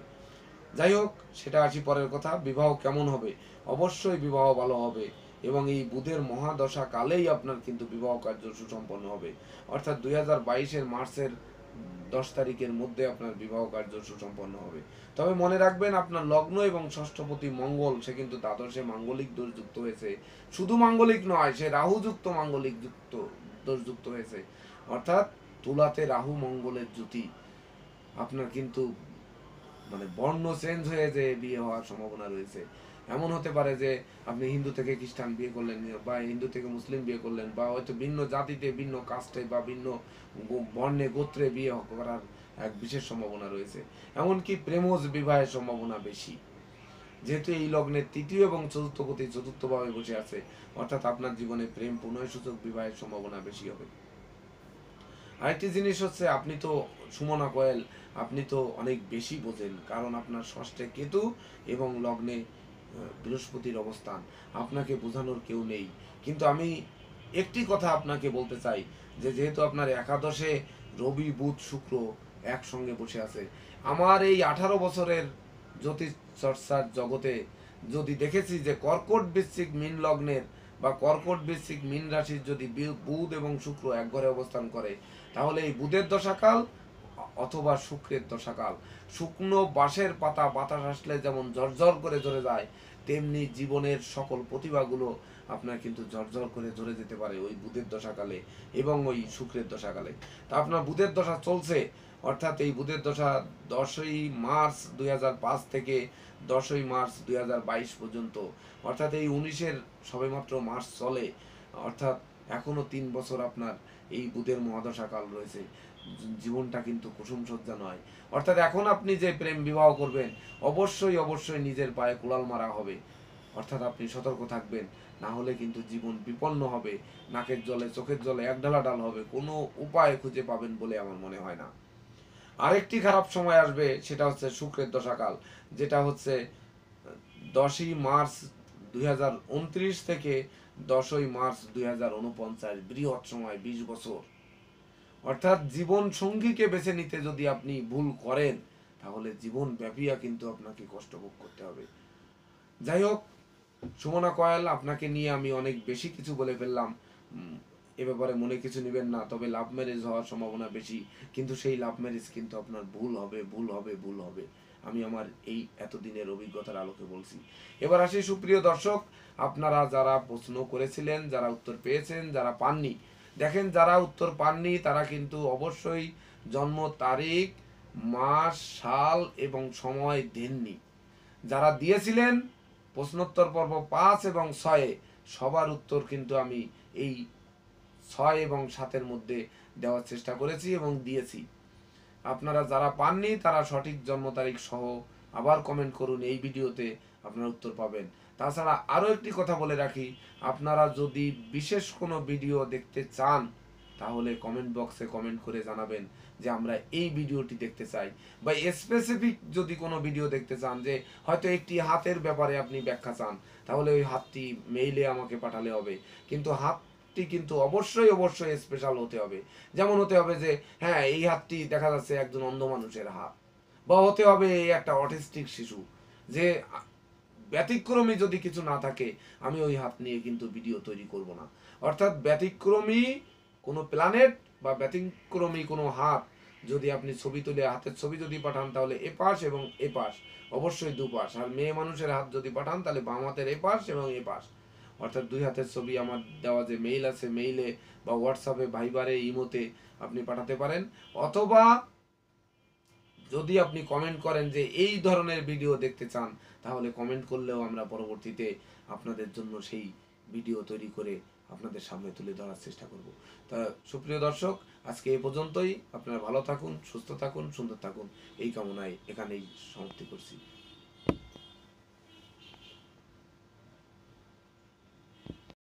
S1: যাই হোক, সেটা আসি পরের কথা। বিবাহ কেমন হবে? অবশ্যই বিবাহ ভালো হবে এবং এই বুধের মহাদশা কালেই আপনার কিন্তু বিবাহ কার্য সুসম্পন্ন হবে। অর্থাৎ 2022-এর মার্চের 10 তারিখের মধ্যে আপনার বিবাহ কার্য সুসম্পন্ন হবে। তবে মনে রাখবেন আপনার লগ্ন এবং ষষ্ঠপতি মঙ্গল সে কিন্তু দ্বাদশে মাঙ্গলিক দোষযুক্ত হয়েছে। শুধু মাঙ্গলিক নয়, সে রাহুযুক্ত মাঙ্গলিক যুক্ত দোষযুক্ত হয়েছে। অর্থাৎ তুলাতে রাহু মঙ্গলের জ্যোতি, আপনার কিন্তু মানে বর্ণ চেঞ্জ হয়ে যে বিয়ে হওয়ার সম্ভাবনা রয়েছে। এমন হতে পারে যে আপনি হিন্দু থেকে খ্রিস্টান বিয়ে করলেন বা হিন্দু থেকে মুসলিম বিয়ে করলেন বা হয়তো ভিন্ন জাতিতে ভিন্ন কাস্টে বা ভিন্ন বর্ণে গোত্রে বিয়ে করার এক বিশেষ সম্ভাবনা রয়েছে। এমনকি প্রেমজ বিবাহের সম্ভাবনা বেশি, যেহেতু এই লগ্নের তৃতীয় এবং চতুর্থপতি চতুর্থভাবে বসে আছে। অর্থাৎ আপনার জীবনে প্রেম পুনঃসূচক বিবাহের সম্ভাবনা বেশি হবে। আরেকটি জিনিস হচ্ছে, আপনি তো সুমনা কোয়েল, আপনি তো অনেক বেশি বোঝেন, কারণ আপনার ষষ্ঠে কেতু এবং লগ্নে বৃহস্পতির অবস্থান। আপনাকে বোঝানোর কেউ নেই। কিন্তু আমি একটি কথা আপনাকে বলতে চাই যে যেহেতু আপনার একাদশে রবি বুধ শুক্র একসঙ্গে বসে আছে, আমার এই 18 বছরের জ্যোতিষ চর্চার জগতে যদি দেখেছি যে কর্কট বৃশ্চিক মীন লগ্নের বা কর্কট বৃশ্চিক মীন রাশির যদি বুধ এবং শুক্র এক ঘরে অবস্থান করে, তাহলে এই বুধের দশাকাল অথবা শুক্রের দশাকাল, শুকনো বাঁশের পাতা বাতাস আসলে যেমন ঝরঝর করে ঝরে যায়, তেমনি জীবনের সকল প্রতিভাগুলো আপনার কিন্তু ঝরঝর করে ঝরে যেতে পারে ওই বুধের দশাকালে এবং ওই শুক্রের দশাকালে। তা আপনার বুধের দশা চলছে, অর্থাৎ এই বুধের দশা 10ই মার্চ 2005 থেকে 10ই মার্চ 2022 পর্যন্ত, অর্থাৎ এই 19-এর সবেমাত্র মার্চ চলে, অর্থাৎ এখনো 3 বছর আপনার এই বুধের মহাদশা কাল রয়েছে। জীবনটা কিন্তু কুসুম সজ্জা নয়। অর্থাৎ এখন আপনি যে প্রেম বিবাহ করবেন, অবশ্যই অবশ্যই নিজের পায়ে কুড়াল মারা হবে। অর্থাৎ আপনি সতর্ক থাকবেন, না হলে কিন্তু জীবন বিপন্ন হবে, নাকের জলে চোখের জলে এক ঢালা ডাল হবে, কোনো উপায় খুঁজে পাবেন বলে আমার মনে হয় না। আরেকটি খারাপ সময় আসবে, সেটা হচ্ছে শুক্রের দশাকাল, যেটা হচ্ছে 10ই মার্চ 2029 থেকে 10ই মার্চ 2049, বৃহৎ সময় 20 বছর। অর্থাৎ জীবন সঙ্গীকে বেছে নিতে যদি আপনি ভুল করেন, তাহলে জীবন ব্যাপিয়া কিন্তু আপনাকে কষ্ট ভোগ করতে হবে। যাই হোক, সুমনা কয়াল, আপনাকে নিয়ে আমি অনেক বেশি কিছু বলে ফেললাম। এ ব্যাপারে মনে কিছু নেবেন না। তবে লাভ ম্যারেজ হওয়ার সম্ভাবনা বেশি, কিন্তু সেই লাভ ম্যারেজ কিন্তু আপনার ভুল হবে, ভুল হবে, ভুল হবে। আমি আমার এই এতদিনের অভিজ্ঞতার আলোকে বলছি। এবার আসি সুপ্রিয় দর্শক, আপনারা যারা প্রশ্ন করেছিলেন, যারা উত্তর পেয়েছেন, যারা পাননি, দেখেন যারা উত্তর পাননি তারা কিন্তু অবশ্যই জন্ম তারিখ, মাস, সাল এবং সময় দেননি। যারা দিয়েছিলেন প্রশ্নোত্তর পর্ব 5 এবং 6, সবার উত্তর কিন্তু আমি এই 6 এবং 7-এর মধ্যে দেওয়ার চেষ্টা করেছি এবং দিয়েছি। আপনারা যারা পাননি তারা সঠিক জন্ম তারিখ সহ আবার কমেন্ট করুন, এই ভিডিওতে আপনারা উত্তর পাবেন। তাছাড়া আরও একটি কথা বলে রাখি, আপনারা যদি বিশেষ কোনো ভিডিও দেখতে চান তাহলে কমেন্ট বক্সে কমেন্ট করে জানাবেন যে আমরা এই ভিডিওটি দেখতে চাই, বা স্পেসিফিক যদি কোনো ভিডিও দেখতে চান, যে হয়তো একটি হাতের ব্যাপারে আপনি ব্যাখ্যা চান, তাহলে ওই হাতটি মেইলে আমাকে পাঠালে হবে। কিন্তু হাতটি কিন্তু অবশ্যই অবশ্যই স্পেশাল হতে হবে। যেমন হতে হবে যে হ্যাঁ, এই হাতটি দেখা যাচ্ছে একজন অন্ধ মানুষের হাত, বা হতে হবে এই একটা অটিস্টিক শিশু, যে ব্যতিক্রমী যদি কিছু না থাকে আমি ওই হাত নিয়ে কিন্তু ভিডিও তৈরি করব না। অর্থাৎ ব্যতিক্রমী কোনো প্ল্যানেট বা ব্যতিক্রমী কোনো হাত যদি আপনি ছবি তুলে হাতের ছবি যদি পাঠান, তাহলে এপাশ এবং এপাশ অবশ্যই দুপাশ। আর মেয়ে মানুষের হাত যদি পাঠান তাহলে বাম হাতের এপাশ এবং এপাশ। অর্থাৎ দুই হাতের ছবি আমার দেওয়া যে মেইল আছে, মেইলে বা হোয়াটসঅ্যাপে, ভাইবারে, ইমোতে আপনি পাঠাতে পারেন। অথবা যদি আপনি কমেন্ট করেন যে এই ধরনের ভিডিও দেখতে চান, তাহলে কমেন্ট করলেও আমরা পরবর্তীতে আপনাদের জন্য সেই ভিডিও তৈরি করে আপনাদের সামনে তুলে ধরার চেষ্টা করব। তা সুপ্রিয় দর্শক, আজকে এই পর্যন্তই। আপনারা ভালো থাকুন, সুস্থ থাকুন, সুন্দর থাকুন, এই কামনায় এখানেই সমাপ্তি করছি।